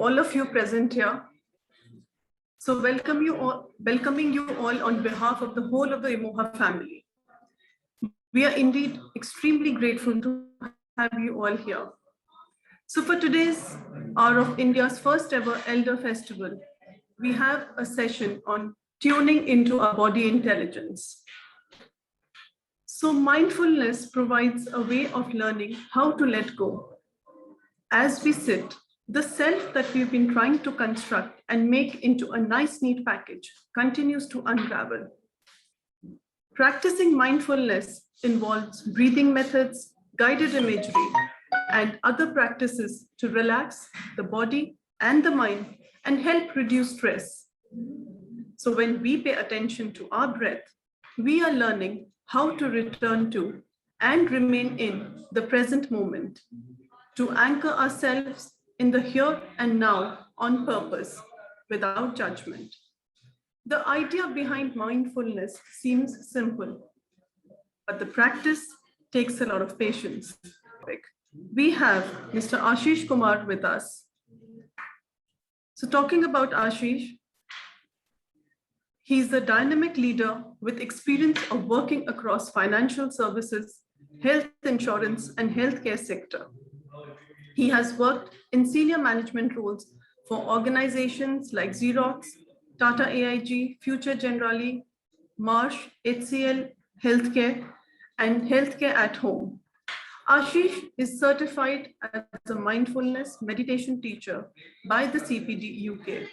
all of you present here. So welcoming you all on behalf of the whole of the Emoha family. We are indeed extremely grateful to have you all here. So for today's hour of India's first ever Elder Festival, we have a session on tuning into our body intelligence. So mindfulness provides a way of learning how to let go. As we sit, the self that we've been trying to construct and make into a nice, neat package continues to unravel. Practicing mindfulness involves breathing methods, guided imagery, and other practices to relax the body and the mind and help reduce stress. So when we pay attention to our breath, we are learning how to return to and remain in the present moment, to anchor ourselves in the here and now on purpose, without judgment. The idea behind mindfulness seems simple, but the practice takes a lot of patience. We have Mr. Ashish Kumar with us. So talking about Ashish, he's a dynamic leader with experience of working across financial services, health insurance, and healthcare sector. He has worked in senior management roles for organizations like Xerox, Tata AIG, Future Generali, Marsh, HCL Healthcare, and Healthcare at Home. Ashish is certified as a mindfulness meditation teacher by the CPD UK.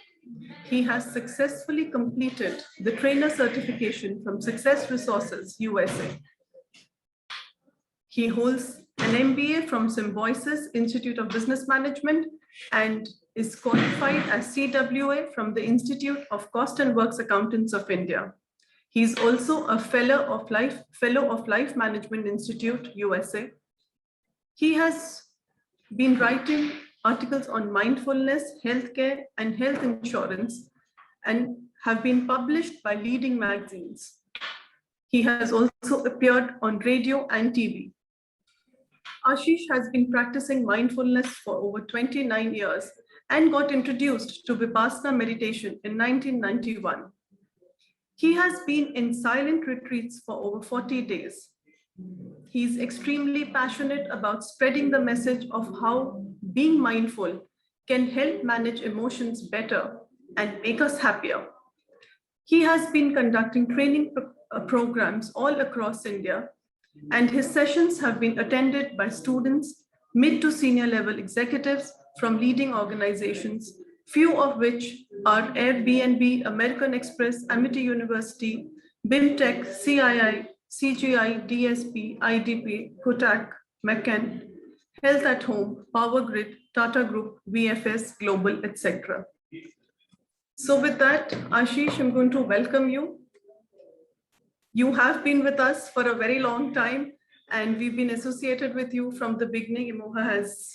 He has successfully completed the trainer certification from Success Resources, USA. He holds an MBA from Symbiosis Institute of Business Management and is qualified as CWA from the Institute of Cost and Works Accountants of India. He is also a Fellow of Life Management Institute, USA. He has been writing articles on mindfulness, healthcare, and health insurance, and have been published by leading magazines. He has also appeared on radio and TV. Ashish has been practicing mindfulness for over 29 years and got introduced to Vipassana meditation in 1991. He has been in silent retreats for over 40 days. He's extremely passionate about spreading the message of how being mindful can help manage emotions better and make us happier. He has been conducting training programs all across India, and his sessions have been attended by students, mid to senior level executives from leading organizations, few of which are Airbnb, American Express, Amity University, BIMTech, CII, CGI, DSP, IDP, Kotak, McCann, Health at Home, Power Grid, Tata Group, VFS, Global, etc. So with that, Ashish, I'm going to welcome you. You have been with us for a very long time, and we've been associated with you from the beginning. Emoha has,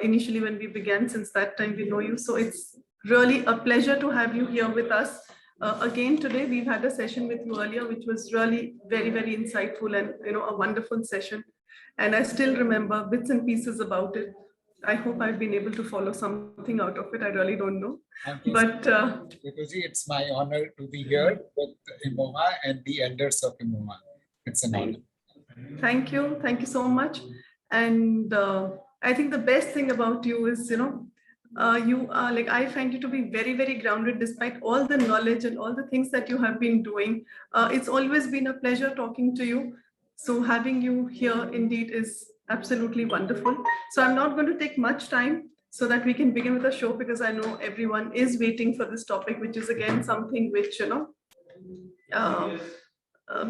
initially when we began, since that time we know you. So it's really a pleasure to have you here with us. Again, today we've had a session with you earlier, which was really very, very insightful and a wonderful session. And I still remember bits and pieces about it. I hope I've been able to follow something out of it. I really don't know. But Vibhuji, it's my honor to be here with Emoha and the elders of Emoha. It's an honor. Thank you. Thank you so much. And I think the best thing about you is, you are like, I find you to be very, very grounded despite all the knowledge and all the things that you have been doing. It's always been a pleasure talking to you. So having you here indeed is absolutely wonderful. So I'm not going to take much time so that we can begin with the show, because I know everyone is waiting for this topic, which is again something which,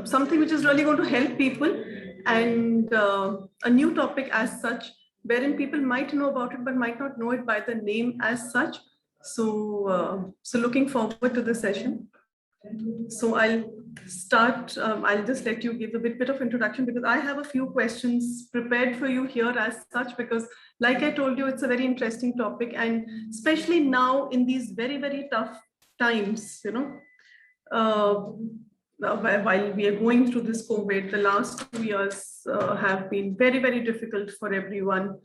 something which is really going to help people, and a new topic as such, wherein people might know about it but might not know it by the name as such. So looking forward to the session. So I'll start. I'll just let you give a bit of introduction, because I have a few questions prepared for you here as such, because like I told you, it's a very interesting topic, and especially now in these very, very tough times, while we are going through this COVID, the last 2 years have been very, very difficult for everyone.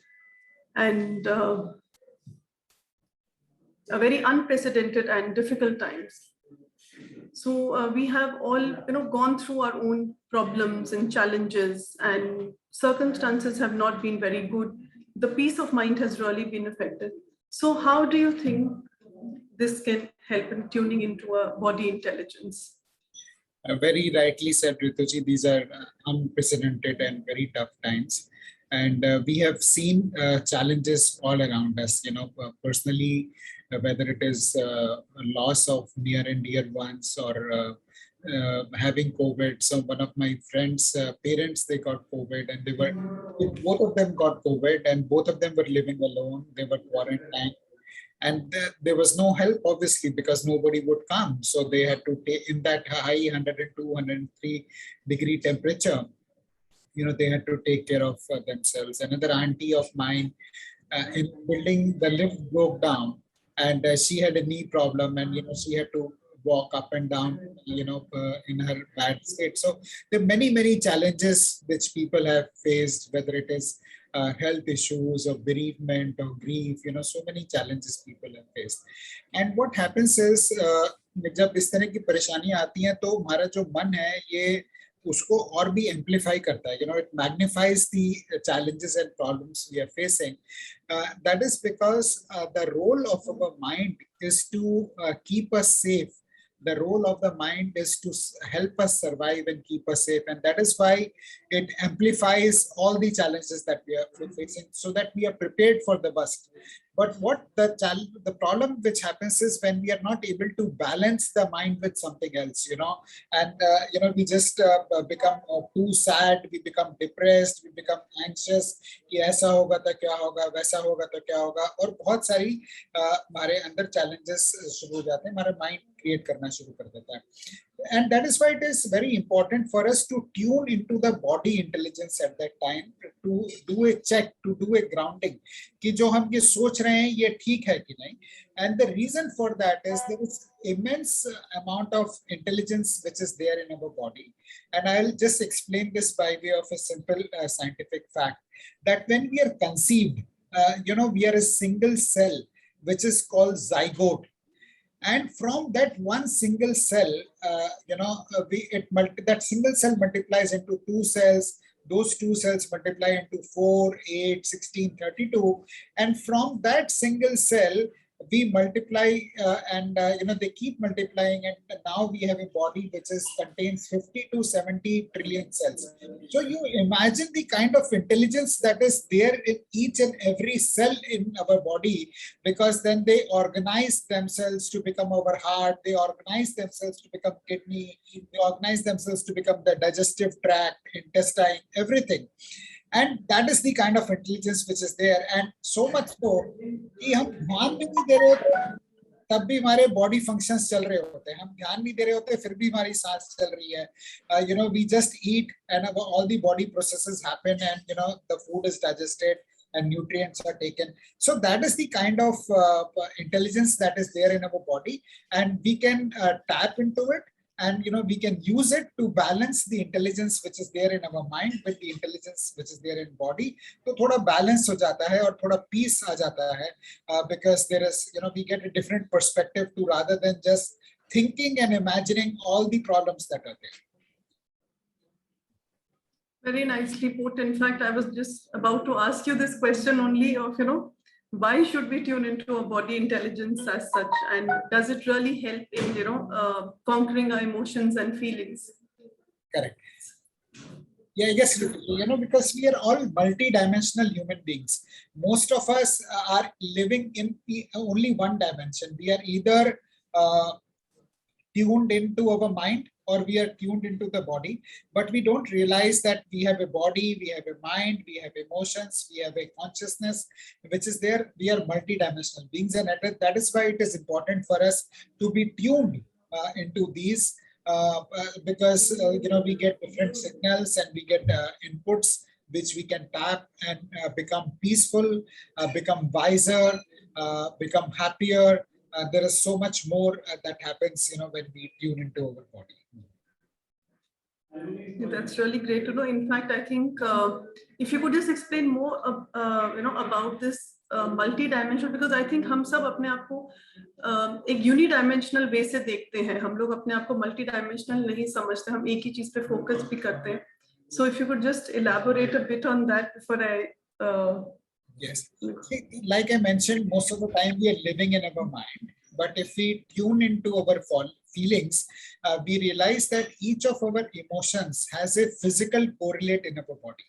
And a very unprecedented and difficult times. So we have all, gone through our own problems and challenges, and circumstances have not been very good. The peace of mind has really been affected. So how do you think this can help in tuning into a body intelligence? Very rightly said, Rituji, these are unprecedented and very tough times. And we have seen challenges all around us, personally, whether it is a loss of near and dear ones or having COVID. So one of my friends' parents, they got COVID and both of them got COVID and both of them were living alone. They were quarantined. And there was no help, obviously, because nobody would come. So they had to take in that high 102, 103-degree temperature. They had to take care of themselves. Another auntie of mine in building, the lift broke down, and she had a knee problem, and she had to walk up and down, in her bad state. So there are many challenges which people have faced, whether it is health issues or bereavement or grief, so many challenges people have faced. And what happens is जब इस तरह की परेशानी आती हैं तो हमारा जो मन है ये उसको और भी amplify करता है, it magnifies the challenges and problems we are facing. That is because the role of our mind is to keep us safe. The role of the mind is to help us survive and keep us safe. And that is why it amplifies all the challenges that we are facing so that we are prepared for the worst. But what the problem which happens is when we are not able to balance the mind with something else, and we just become too sad, we become depressed, we become anxious कि ऐसा होगा तो क्या होगा, वैसा होगा तो क्या होगा, और बहुत सारी हमारे अंदर challenges शुरू हो जाते हैं, हमारा mind create करना शुरू कर देता है. And that is why it is very important for us to tune into the body intelligence at that time, to do a check, to do a grounding, कि जो हम ये सोच रहे हैं ये ठीक है कि नहीं. And the reason for that is there is immense amount of intelligence which is there in our body. And I'll just explain this by way of a simple scientific fact that when we are conceived, we are a single cell which is called zygote. And from that one single cell, that single cell multiplies into two cells. Those two cells multiply into 4, 8, 16, 32. And from that single cell, we multiply and they keep multiplying, and now we have a body which contains 50 to 70 trillion cells. So you imagine the kind of intelligence that is there in each and every cell in our body, because then they organize themselves to become our heart, they organize themselves to become kidney, they organize themselves to become the digestive tract, intestine, everything. And that is the kind of intelligence which is there. And so much so कि हम ध्यान भी नहीं दे रहे होते तब भी हमारे body functions चल रहे होते हैं, हम ध्यान नहीं दे रहे होते फिर भी हमारी सांस चल रही है. We just eat and all the body processes happen, and the food is digested and nutrients are taken. So that is the kind of intelligence that is there in our body, and we can tap into it. And we can use it to balance the intelligence which is there in our mind with the intelligence which is there in body. So thoda balance ho jata hai aur thoda peace aa jata hai, because there is we get a different perspective to rather than just thinking and imagining all the problems that are there. Very nicely put. In fact, I was just about to ask you this question only of why should we tune into our body intelligence as such, and does it really help in conquering our emotions and feelings? Correct. Yeah, yes, because we are all multi-dimensional human beings. Most of us are living in only one dimension. We are either tuned into our mind or we are tuned into the body, but we don't realize that we have a body, we have a mind, we have emotions, we have a consciousness, which is there. We are multi-dimensional beings, and that is why it is important for us to be tuned into these, because we get different signals and we get inputs which we can tap and become peaceful, become wiser, become happier. There is so much more that happens, when we tune into our body. That's really great to know. In fact, I think if you could just explain more, about this multi dimensional, because I think हम सब अपने आप को एक यूनिडायमेंशनल वे से देखते हैं. हम लोग अपने आप को मल्टी डायमेंशनल नहीं समझते, हम एक ही चीज पे फोकस भी करते हैं. So if you could just elaborate a bit on that before I Yes. Like I mentioned, most of the time we are living in our mind. But if we tune into our feelings, we realize that each of our emotions has a physical correlate in our body.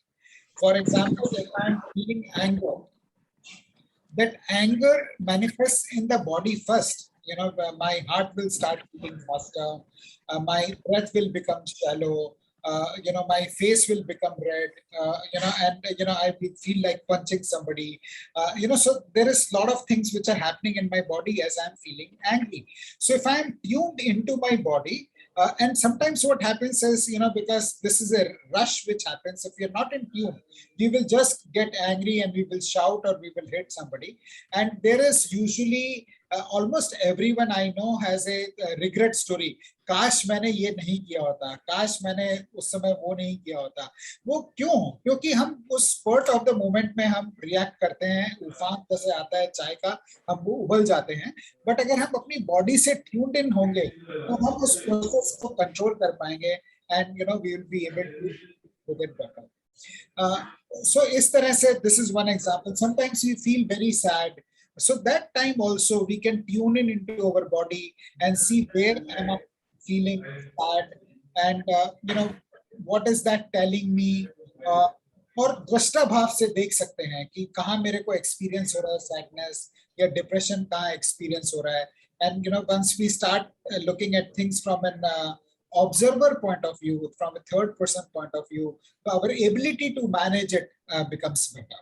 For example, if I'm feeling anger, that anger manifests in the body first. You know, my heart will start beating faster, my breath will become shallow, you know, my face will become red, you know, and you know, I will feel like punching somebody. You know, so there is a lot of things which are happening in my body as I'm feeling angry. So if I'm tuned into my body, and sometimes what happens is, you know, because this is a rush which happens, if you're not in tune, we will just get angry and we will shout or we will hit somebody. And there is usually almost everyone I know has a regret story. काश मैंने ये नहीं किया होता, काश मैंने उस समय वो नहीं किया होता. वो क्यों? क्योंकि हम उस स्पर्ट ऑफ द मोमेंट में हम रिएक्ट करते हैं, उफान जैसे आता है चाय का, हम वो उबल जाते हैं. बट अगर हम अपनी बॉडी से ट्यून्ड इन होंगे तो हम उस प्रोसेस को कंट्रोल कर पाएंगे and you know we will be able to get better. So इस तरह से this is one example. Sometimes we feel very sad. So that time also we can tune in into our body and see where am I feeling sad and you know what is that telling me. और दृष्टा भाव से देख सकते हैं कि कहाँ मेरे को एक्सपीरियंस हो रहा है सैडनेस या डिप्रेशन, कहाँ एक्सपीरियंस हो रहा है. And you know, once we start looking at things from an observer point of view, from a third person point of view, our ability to manage it becomes better.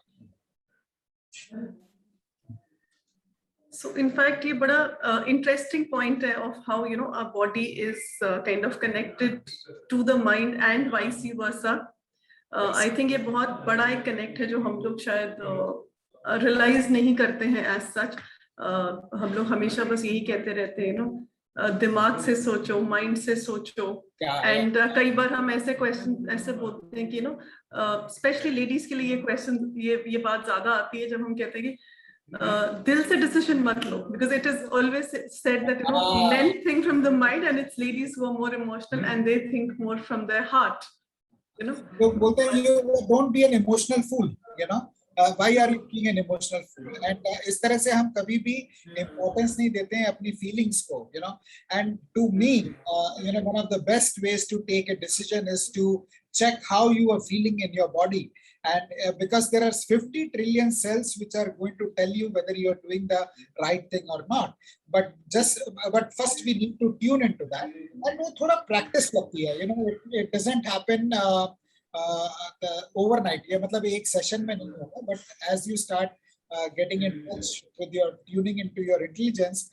So in fact ये बड़ा interesting point है of how you know our body is kind of connected to the mind and vice versa. I think ये बहुत बड़ा एक connect है जो हम लोग शायद realize नहीं करते हैं as such. हम लोग हमेशा बस यही कहते रहते हैं, you know, दिमाग से सोचो, माइंड से सोचो. एंड कई बार हम ऐसे क्वेश्चन ऐसे बोलते हैं कि नो स्पेशली लेडीज के लिए ये क्वेश्चन ये बात ज्यादा आती है जब हम कहते हैं कि दिल से डिसीजन मत लो, because it is always said that you know men think from the mind and it's ladies who are more emotional and they think more from their heart. You know लोग बोलते हैं you don't be an emotional fool, you know why are you being an emotional fool? And इस तरह से हम कभी भी importance नहीं देते हैं अपनी feelings को, you know. And to me, you know, one of the best ways to take a decision is to check how you are feeling in your body. And because there are 50 trillion cells which are going to tell you whether you are doing the right thing or not. But first we need to tune into that. And वो थोड़ा practice लगती है, you know. It doesn't happen overnight. ये मतलब एक session में नहीं होगा, but as you start getting in touch with your tuning into your intelligence,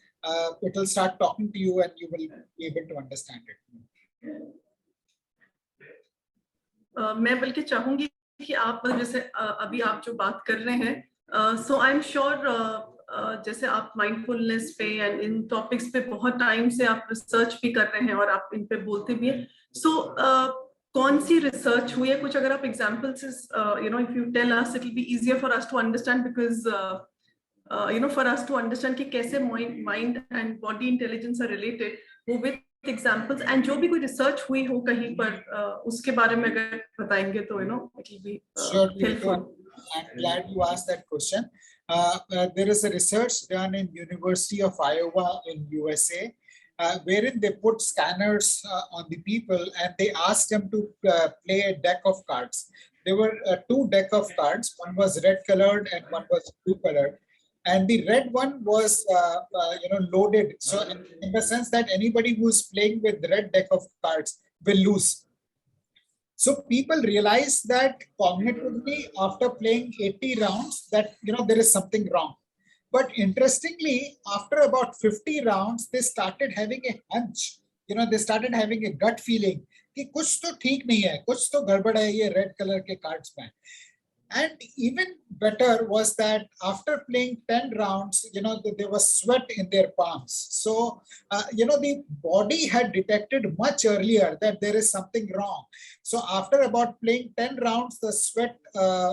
it will start talking to you and you will be able to understand it. मैं बल्कि चाहूंगी कि आप जैसे अभी आप जो बात कर रहे हैं, so I'm sure जैसे आप माइंडफुलनेस पे एंड इन टॉपिक्स पे बहुत टाइम से आप रिसर्च भी कर रहे हैं और आप इन पे बोलते भी हैं. So कौन सी रिसर्च हुई है, कुछ अगर आप examples you know if you tell us it will be easier for us to understand, because you know for us to understand कि कैसे mind and body intelligence are related, वो विद एग्जांपल्स एंड जो भी कोई research हुई हो कहीं पर उसके बारे में अगर बताएंगे तो you know it will be helpful. I'm glad you asked that question. There is a research done in University of Iowa in USA, wherein they put scanners on the people and they asked them to play a deck of cards. There were two deck of cards. One was red colored and one was blue colored. And the red one was, you know, loaded. So in the sense that anybody who's playing with the red deck of cards will lose. So people realize that cognitively after playing 80 rounds that, you know, there is something wrong. But interestingly, after about 50 rounds, they started having a hunch. You know, they started having a gut feeling कि कुछ तो ठीक नहीं है, कुछ तो गड़बड़ है ये रेड कलर के कार्ड्स में. And even better was that after playing 10 rounds, you know, there was sweat in their palms. So, you know, the body had detected much earlier that there is something wrong. So after about playing 10 rounds, the sweat,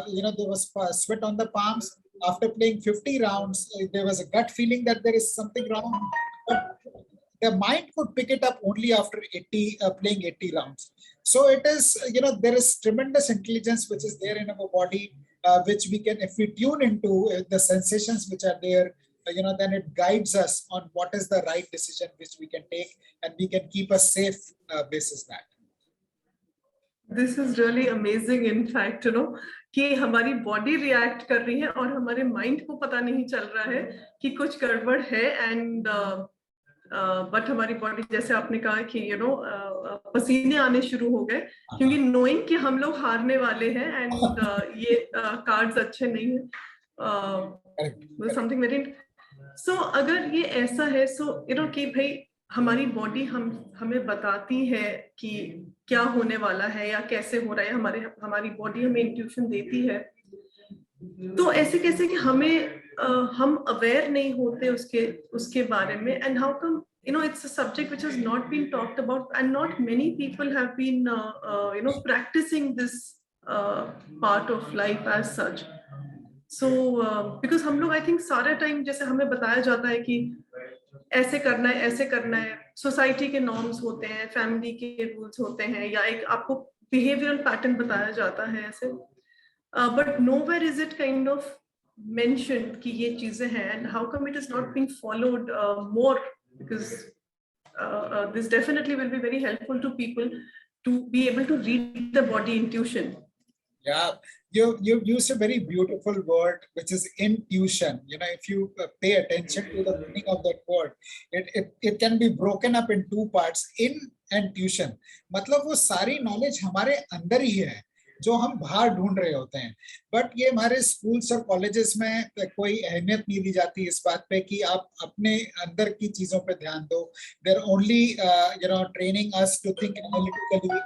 you know, there was sweat on the palms. after playing 50 rounds, there was a gut feeling that there is something wrong. But the mind could pick it up only after playing 80 rounds. So it is, there is tremendous intelligence which is there in our body, which we can, if we tune into the sensations which are there, then it guides us on what is the right decision which we can take, and we can keep a safe basis that. This is really amazing, in fact, कि हमारी body react कर रही है और हमारे mind को पता नहीं चल रहा है कि कुछ गड़बड़ है, एंड बट हमारी बॉडी, जैसे आपने कहा कि पसीने आने शुरू हो गए, क्योंकि नोइंग कि हम लोग हारने वाले हैं एंड ये कार्ड्स अच्छे नहीं है, समथिंग वेरी। सो अगर ये ऐसा है, सो कि भाई हमारी बॉडी हमें बताती है कि क्या होने वाला है या कैसे हो रहा है, हमारी बॉडी हमें इंट्यूशन देती है, तो ऐसे कैसे कि हम अवेयर नहीं होते उसके बारे में, and how come it's a subject which has not been talked about, and not many people have been practicing this part of life as such. So because हम लोग, I think, सारा टाइम जैसे हमें बताया जाता है कि ऐसे करना है, ऐसे करना है, सोसाइटी के नॉर्म्स होते हैं, फैमिली के रूल्स होते हैं, या एक आपको बिहेवियरल पैटर्न बताया जाता है ऐसे, but nowhere is it kind of mentioned कि ये चीजें हैं, and how come it is not being followed more, because this definitely will be very helpful to people to be able to read the body intuition. Yeah, you used a very beautiful word, which is intuition. If you pay attention to the meaning of that word, it can be broken up in two parts, in and tuition. मतलब वो सारी knowledge हमारे अंदर ही है, जो हम बाहर ढूंढ रहे होते हैं, बट ये हमारे स्कूल्स और कॉलेजेस में कोई अहमियत नहीं दी जाती इस बात पे कि आप अपने अंदर की चीजों पे ध्यान दो. They're only training us to think analytically.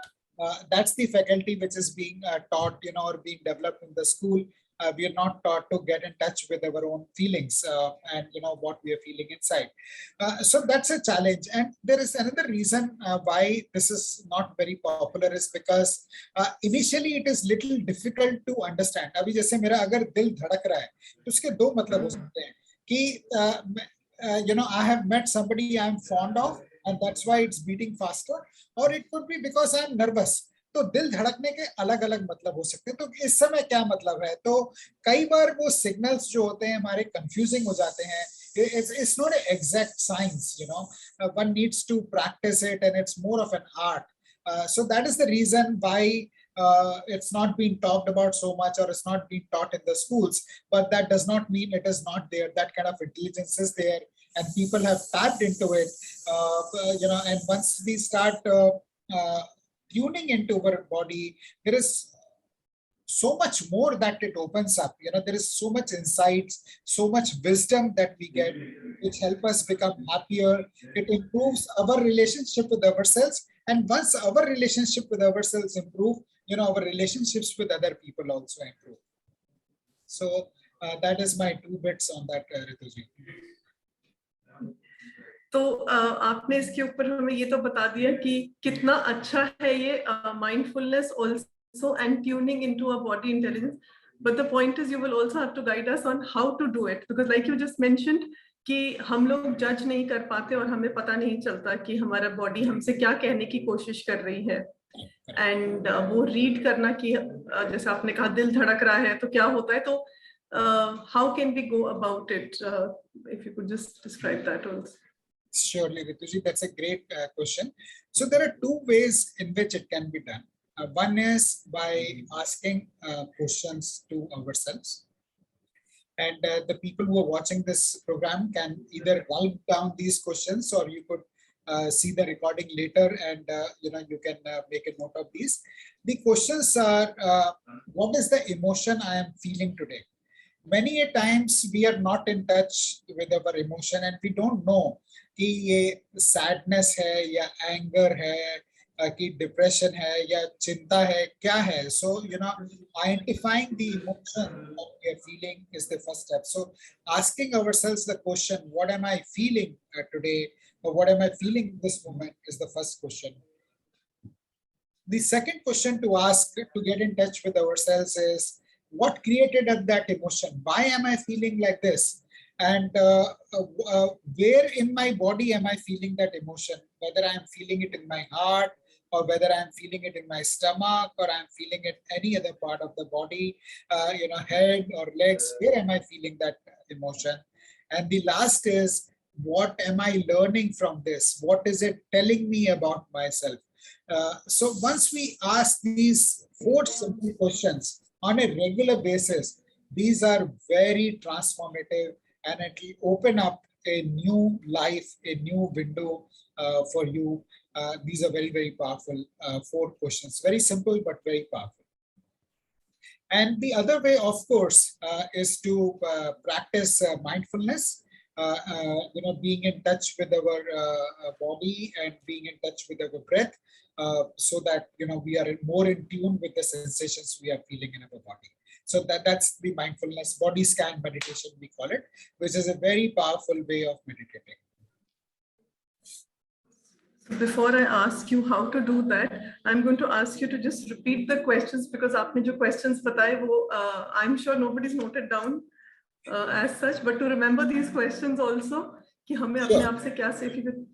That's the faculty which is being taught, or being developed in the school. We are not taught to get in touch with our own feelings and what we are feeling inside. So that's a challenge. And there is another reason why this is not very popular, is because initially it is little difficult to understand. अभी जैसे मेरा अगर दिल धड़क रहा है, तो उसके दो मतलब हो सकते हैं कि I have met somebody I am fond of, and that's why it's beating faster, or it could be because I am nervous. तो दिल धड़कने के अलग अलग मतलब हो सकते हैं. तो इस समय क्या मतलब है? तो कई बार वो सिग्नल्स जो होते हैं हमारे कंफ्यूजिंग हो जाते हैं. It's not an exact science, one needs to practice it, and it's more of an art. So that is the reason why it's not being talked about so much, or it's not being taught in the schools. But that does not mean it is not there. That kind of intelligence is there, and people have tapped into it. And once we start tuning into our body, there is so much more that it opens up. There is so much insights, so much wisdom that we get, which help us become happier. It improves our relationship with ourselves, and once our relationship with ourselves improve, our relationships with other people also improve. So that is my 2 bits on that, Rituji. तो आपने इसके ऊपर हमें ये तो बता दिया कि कितना अच्छा है ये mindfulness also, and tuning into our body intelligence. But the point is, you will also have to guide us on how to do it, because like you just mentioned कि हम लोग जज नहीं कर पाते और हमें पता नहीं चलता कि हमारा बॉडी हमसे क्या कहने की कोशिश कर रही है, एंड वो रीड करना कि जैसे आपने कहा दिल धड़क रहा है तो क्या होता है. तो how can we go about it? If you could just describe that also. Surely, Rituji, that's a great question. So there are 2 ways in which it can be done. One is by asking questions to ourselves. And the people who are watching this program can either write down these questions, or you could see the recording later, and you can make a note of these. The questions are, what is the emotion I am feeling today? Many a times we are not in touch with our emotion, and we don't know कि ये sadness है या anger है कि depression है या चिंता है, क्या है. So identifying the emotion that we are feeling is the first step. So asking ourselves the question, what am I feeling today, or what am I feeling in this moment, is the first question. The second question to ask to get in touch with ourselves is, what created that emotion? Why am I feeling like this? And where in my body am I feeling that emotion? Whether I'm feeling it in my heart, or whether I'm feeling it in my stomach, or I'm feeling it any other part of the body, head or legs, where am I feeling that emotion? And the last is, what am I learning from this? What is it telling me about myself? So once we ask these 4 simple questions on a regular basis, these are very transformative, and it will open up a new life, a new window for you. These are very, very powerful 4 questions. Very simple, but very powerful. And the other way, of course, is to practice mindfulness, being in touch with our body and being in touch with our breath, so that, we are more in tune with the sensations we are feeling in our body. So that's the mindfulness body scan meditation, we call it, which is a very powerful way of meditating. Before I ask you how to do that, I'm going to ask you to just repeat the questions, because आपने जो questions बताए वो I'm sure nobody's noted down as such, but to remember these questions also, कि हमें अपने आप से क्या सीखना.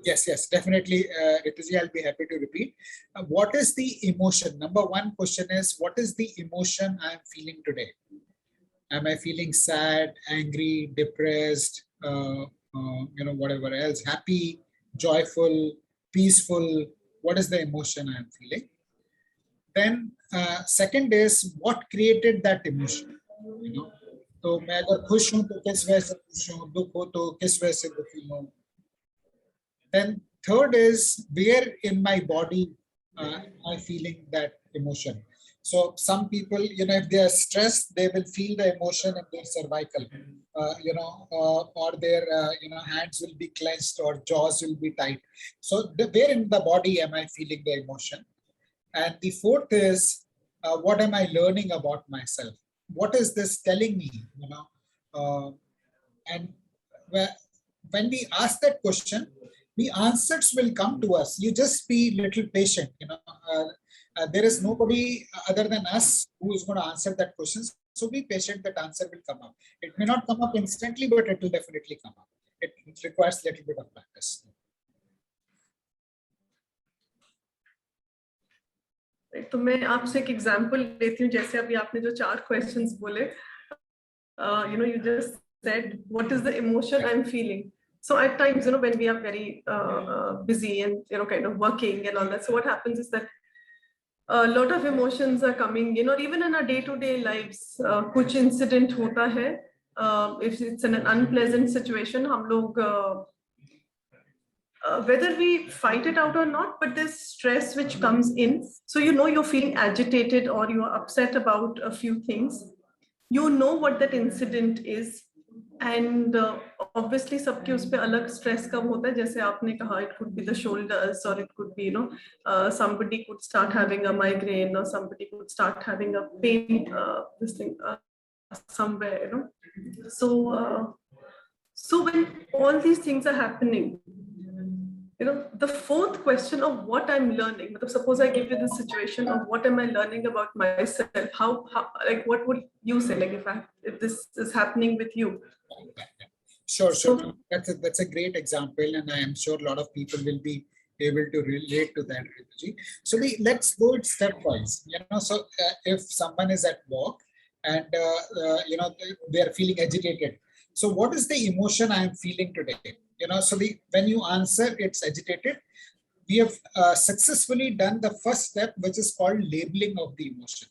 Yes, definitely, Rituji, I'll be happy to repeat. What is the emotion? Number 1 question is, what is the emotion I'm feeling today? Am I feeling sad, angry, depressed, whatever else, happy, joyful, peaceful? What is the emotion I'm feeling? Then second is, what created that emotion? तो मैं अगर खुश हूं तो किस वजह से खुश हूं, दुख हो तो किस वजह से दुखी हूं. Then third is, where in my body am I feeling that emotion? So some people, if they are stressed, they will feel the emotion in their cervical, or their, hands will be clenched or jaws will be tight. So where in the body am I feeling the emotion? And the fourth is, what am I learning about myself? What is this telling me? And when we ask that question, the answers will come to us. You just be little patient. There is nobody other than us who is going to answer that question. So be patient, that answer will come up. It may not come up instantly, but it will definitely come up. It requires a little bit of practice. तो मैं आपसे एक example लेती हूँ. जैसे अभी आपने जो 4 क्वेश्चंस बोले, you just said, what is the emotion I'm feeling? So at times, when we are very busy and, kind of working and all that, so what happens is that a lot of emotions are coming, even in our day-to-day lives, kuch incident hota hai, if it's in an unpleasant situation, hum log, whether we fight it out or not, but there's stress which comes in. So, you're feeling agitated or you're upset about a few things. You know what that incident is. And obviously, सबके उस पे अलग stress कब होता है. जैसे आपने कहा, it could be the shoulders, or it could be, somebody could start having a migraine, or somebody could start having a pain, somewhere, So when all these things are happening, the fourth question of what I'm learning, suppose I give you the situation of what am I learning about myself, how like, what would you say, like, if this is happening with you? Sure. That's a great example, and I am sure a lot of people will be able to relate to that, Rituji. So let's go it stepwise. So if someone is at work and they are feeling agitated, so what is the emotion I am feeling today? So when you answer it's agitated, we have successfully done the first step, which is called labeling of the emotion.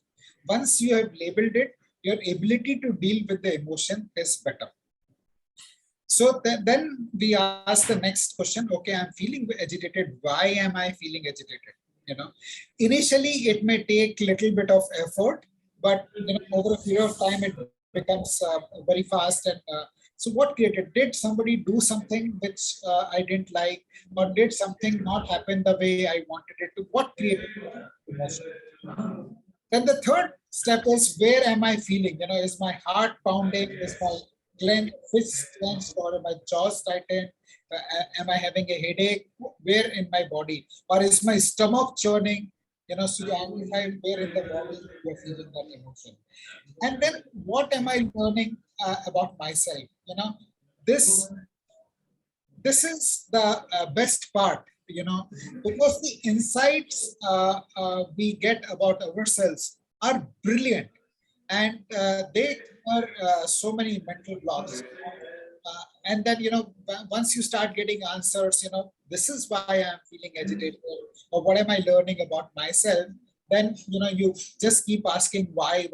Once you have labeled it, your ability to deal with the emotion is better. So then we ask the next question. Okay, I'm feeling agitated. Why am I feeling agitated? Initially it may take a little bit of effort, but over a period of time it becomes very fast. And so what created? Did somebody do something which I didn't like, or did something not happen the way I wanted it to? What created emotion? Then the third step is, where am I feeling? Is my heart pounding? Is my fist clenched, or my jaws tightened? Am I having a headache? Where in my body? Or is my stomach churning? So you amplify where in the body you're feeling that emotion. And then what am I learning about myself? This this is the best part, because the insights we get about ourselves are brilliant, and they are so many mental blocks. And then, once you start getting answers, this is why I'm feeling agitated, or what am I learning about myself? Then, you just keep asking why,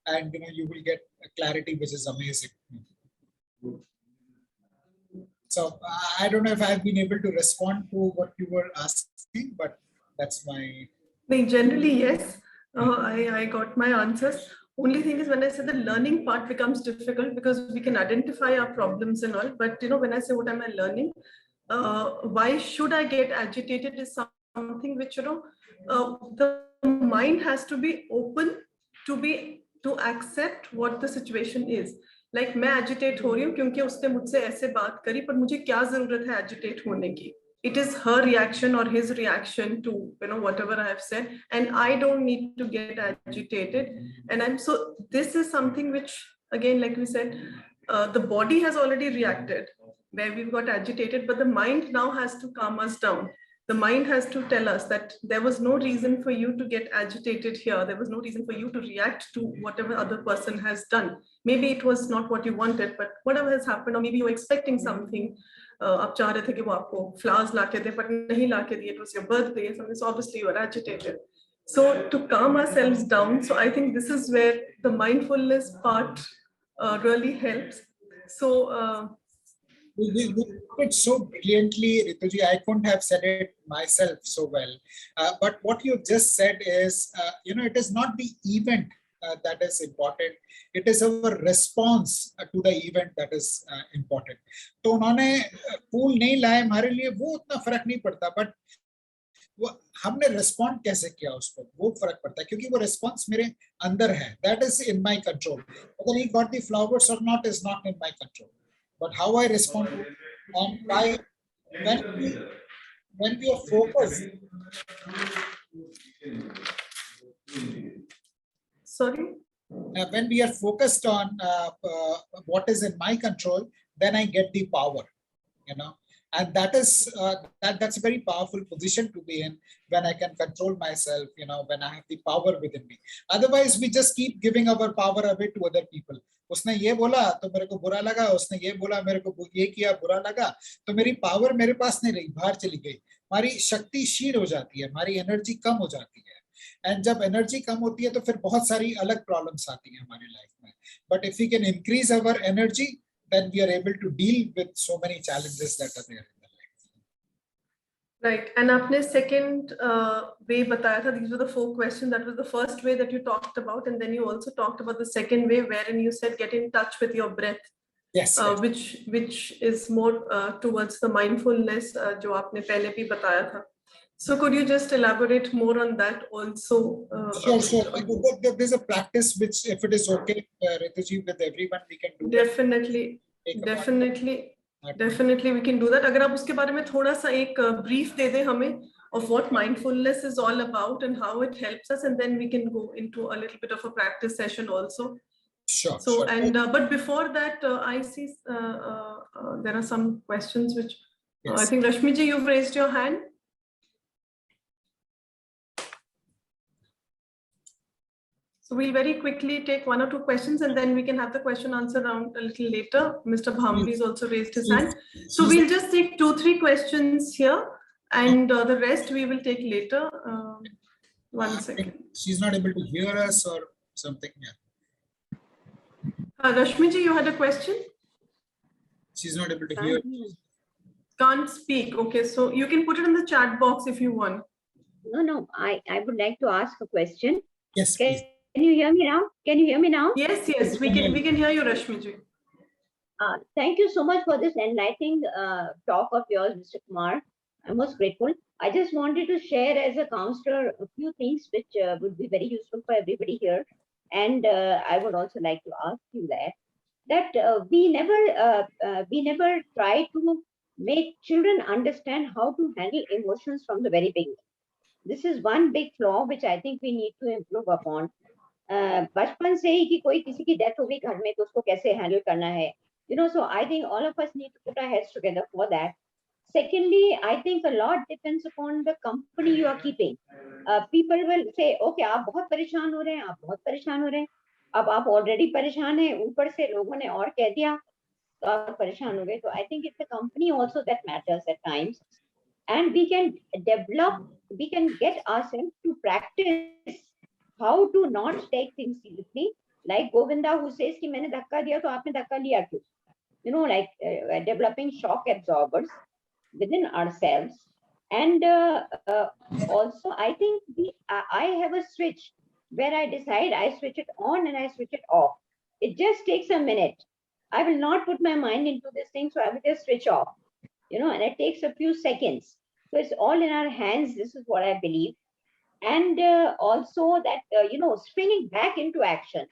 and, you will get clarity, which is amazing. So I don't know if I've been able to respond to what you were asking, but that's my. Generally, yes. I got my answers. Only thing is when I say the learning part becomes difficult because we can identify our problems and all. But when I say what am I learning, why should I get agitated is something which the mind has to be open to accept what the situation is. Like मैं agitate हो रही हूँ क्योंकि उसने मुझसे ऐसे बात करी, पर मुझे क्या जरूरत है agitate होने की? It is her reaction or his reaction to whatever I have said, and I don't need to get agitated. And this is something which, again, like we said, the body has already reacted where we've got agitated, but the mind now has to calm us down. The mind has to tell us that there was no reason for you to get agitated here. There was no reason for you to react to whatever other person has done. Maybe it was not what you wanted, but whatever has happened, or maybe you're expecting something. आप चाह रहे थे कि वो आपको flowers लाके दे, but नहीं लाके दिए. It was your birthday, so obviously you are agitated. So to calm ourselves down, so I think this is where the mindfulness part really helps. So You put it so brilliantly, Rituji. I couldn't have said it myself so well. But what you've just said is, it is not the event that is important. It is our response to the event that is important. तो उन्होंने फूल नहीं लाए हमारे लिए, वो उतना फर्क नहीं पड़ता, बट हमने रिस्पॉन्ड कैसे किया उस पर वो फर्क पड़ता है, क्योंकि वो रिस्पॉन्स मेरे अंदर है. That is in my control. whether he got the flowers or not is not in my control, but how I respond to it, and why, when we are focused. Sorry. When we are focused on what is in my control, then I get the power, and that is that's a very powerful position to be in, when I can control myself, when I have the power within me. Otherwise we just keep giving our power away to other people. उसने ये बोला तो मेरे को बुरा लगा, उसने ये बोला मेरे को ये किया बुरा लगा, तो मेरी पावर मेरे पास नहीं रही, बाहर चली गई. हमारी शक्ति क्षीण हो जाती है, हमारी एनर्जी कम हो जाती है, एंड जब एनर्जी कम होती है तो फिर बहुत सारी अलग प्रॉब्लम्स आती हैं हमारी लाइफ में. But if we can increase our energy, then we are able to deal with so many challenges that are there in the life. Right. And आपने second way बताया था, these were the 4 questions. That was the first way that you talked about, and then you also talked about the second way, wherein you said get in touch with your breath. Yes. Which is more towards the mindfulness जो आपने पहले भी बताया था. So could you just elaborate more on that also? Sure. There's a practice which, if it is okay, Rituji, with everyone, we can do. Definitely we can do that. अगर आप उसके बारे में थोड़ा सा एक brief दे दें हमें of what mindfulness is all about and how it helps us, and then we can go into a little bit of a practice session also. Sure. So sure. And but before that, I see there are some questions which Yes. I think Rashmi ji, you've raised your hand. So we'll very quickly take 1 or 2 questions, and then we can have the question answer round a little later. Mr. Bhambi has also raised his hand. So we'll just take 2-3 questions here, and the rest we will take later. 1 second. She's not able to hear us or something. Yeah. Rashmi ji, you had a question? She's not able to hear. Can't speak. Okay, so you can put it in the chat box if you want. No. I would like to ask a question. Yes, please. Can you hear me now? Can you hear me now? Yes, we can hear you, Rashmi ji. Thank you so much for this enlightening talk of yours, Mr. Kumar. I'm most grateful. I just wanted to share as a counselor a few things which would be very useful for everybody here. And I would also like to ask you that we never try to make children understand how to handle emotions from the very beginning. This is one big flaw which I think we need to improve upon. बचपन से ही कि कोई किसी की death हो गई घर में तो उसको कैसे हैंडल करना है, so I think all of us need to put our heads together for that. Secondly, I think a lot depends upon the company you are keeping. People will say, okay, आप बहुत परेशान हो रहे हैं, आप बहुत परेशान हो रहे हैं. अब आप already परेशान हैं, ऊपर से लोगों ने और कह दिया तो आप परेशान हो गए. So I think it's the company also that matters at times. And we can get ourselves to practice how to not take things seriously. Like Govinda, who says कि मैंने धक्का दिया तो आपने धक्का लिया क्यों? Like developing shock absorbers within ourselves. And also, I think I have a switch where I decide I switch it on and I switch it off. It just takes a minute. I will not put my mind into this thing, so I will just switch off. And it takes a few seconds. So it's all in our hands. This is what I believe. And also that, springing back into action.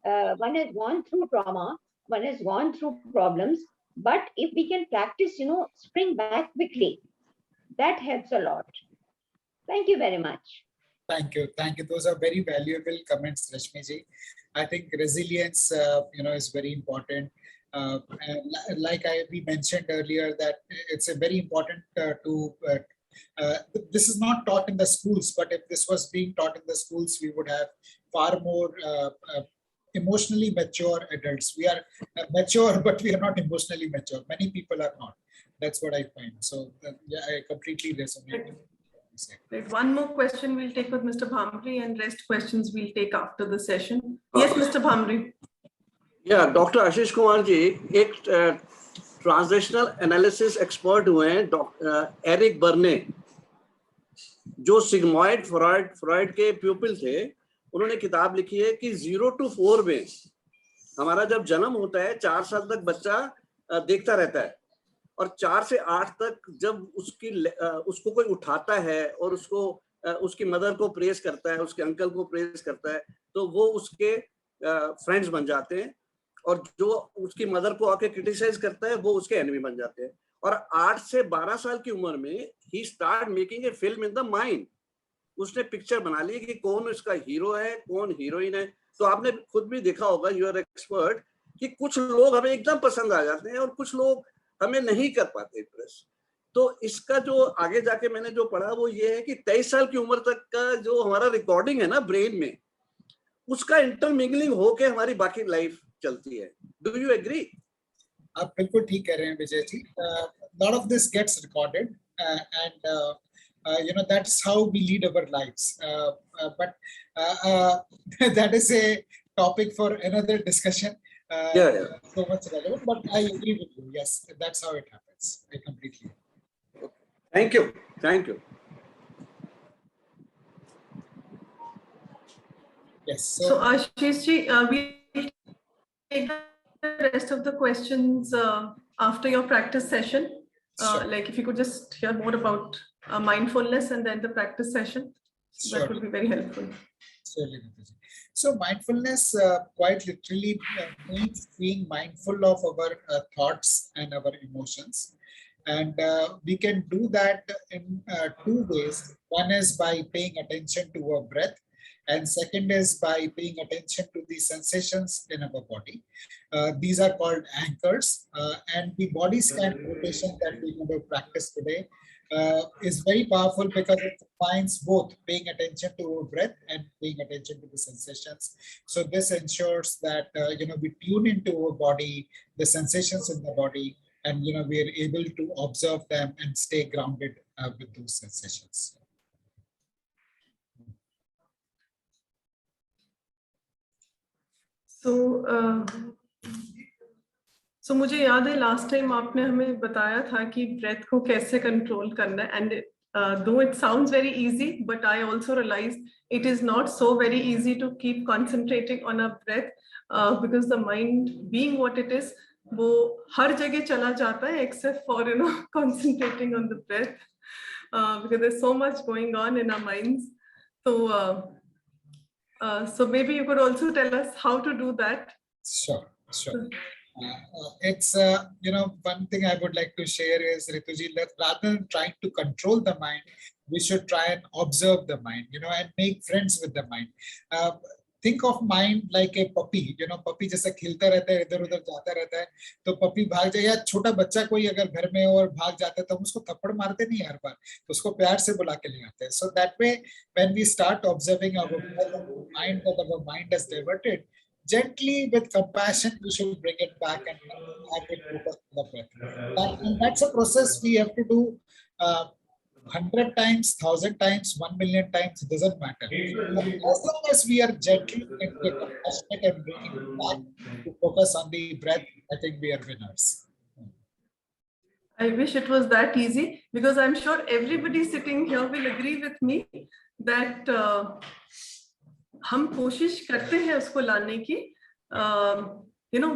One has gone through trauma, one has gone through problems, but if we can practice, spring back quickly, that helps a lot. Thank you very much. Thank you. Thank you. Those are very valuable comments, Rashmi ji. I think resilience, is very important. And like we mentioned earlier, that it's a very important this is not taught in the schools, but if this was being taught in the schools, we would have far more emotionally mature adults. We are mature, but we are not emotionally mature. Many people are not. That's what I find. So yeah, I completely resonate. Right. One more question we'll take with Mr. Bhamri, and rest questions we'll take after the session. Yes, Mr. Bhamri. Yeah, Dr. Ashish Kumar ji, एक transactional analysis expert हुए हैं Eric Berne, जो sigmoid Freud के प्यूपिल थे. उन्होंने किताब लिखी है कि 0 to 4 में हमारा जब जन्म होता है 4 साल तक बच्चा देखता रहता है, और 4 से 8 तक जब उसको कोई उठाता है और उसकी मदर को प्रेस करता है, उसके अंकल को प्रेस करता है, तो वो उसके फ्रेंड्स बन जाते हैं, और जो उसकी मदर को आके क्रिटिसाइज करता है वो उसके एनिमी बन जाते हैं. और 8 से 12 साल की उम्र में ही start making a film in the mind. उसने पिक्चर बना ली कि कौन इसका हीरो है, कौन हीरोइन है. तो आपने खुद भी देखा होगा, यू आर एक्सपर्ट, कि कुछ लोग हमें एकदम पसंद आ जाते हैं और कुछ लोग हमें नहीं कर पाते इंप्रेस. तो इसका जो आगे जाके मैंने जो पढ़ा वो ये है कि 23 साल की उम्र तक का जो हमारा रिकॉर्डिंग है ना ब्रेन में, उसका इंटरमिंगलिंग होके हमारी बाकी लाइफ चलती है. Do you agree? आप बिल्कुल ठीक कह रहे हैं Vijay ji. Lot of this gets recorded and that's how we lead our lives. But that is a topic for another discussion. Yeah. So much relevant, but I agree with you. Yes, that's how it happens. I completely agree. Thank you. Thank you. Yes. So Ashish ji, we'll take the rest of the questions after your practice session. Sure. Like if you could just hear more about mindfulness and then the practice session, Sure. that would be very helpful. Certainly. So mindfulness quite literally means being mindful of our thoughts and our emotions. And we can do that in 2 ways. One is by paying attention to our breath, and second is by paying attention to the sensations in our body. These are called anchors, and the body scan rotation that we will practice today is very powerful because it combines both paying attention to our breath and paying attention to the sensations. So this ensures that we tune into our body, the sensations in the body, and we are able to observe them and stay grounded with those sensations. So मुझे याद है last time आपने हमें बताया था कि breath को कैसे कंट्रोल करना है, and though it sounds very easy, but I also realized it is not so very easy to keep concentrating on a breath because the mind being what it is, वो हर जगह चला जाता है except for concentrating on the breath because there's so much going on in our minds. So maybe you could also tell us how to do that. Sure. It's one thing I would like to share is, Rituji, that rather than trying to control the mind, we should try and observe the mind, and make friends with the mind. Think of mind like a puppy, puppy जैसा खेलता रहता है, इधर उधर जाता रहता है, तो puppy भाग जाए, या छोटा बच्चा कोई अगर घर में और भाग जाता है तो हम उसको थप्पड़ मारते नहीं हर बार, तो उसको प्यार से बुला के ले आते हैं. So that way, when we start observing our mind, that our mind is diverted, gently with compassion we should bring it back and have it focus on the breath. And that's a process we have to do 100 times, 1,000 times, 1,000,000 times, it doesn't matter. As long as we are gently and compassionate and bringing it back to focus on the breath, I think we are winners. I wish it was that easy, because I'm sure everybody sitting here will agree with me that हम कोशिश करते हैं उसको लाने की,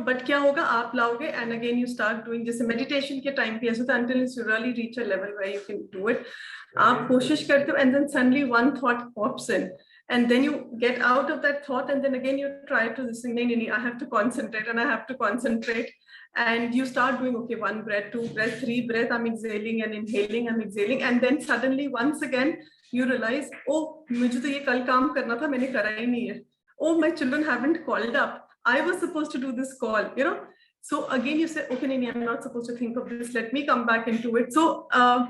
but क्या होगा, आप लाओगे and again you start doing, जैसे meditation के time पे ऐसा था, until you really reach a level where you can do it, आप कोशिश करते हो and then suddenly one thought pops in and then you get out of that thought and then again you try to listen, no, I have to concentrate and I have to concentrate, and you start doing, okay, 1 breath, 2 breath, 3 breath, I'm exhaling and inhaling, I'm exhaling, and then suddenly once again you realize, oh, मुझे तो ये कल काम करना था, मैंने करा ही नहीं है. Oh, my children haven't called up, I was supposed to do this call, So again you say, okay, Nini, I'm not supposed to think of this, let me come back into it. So I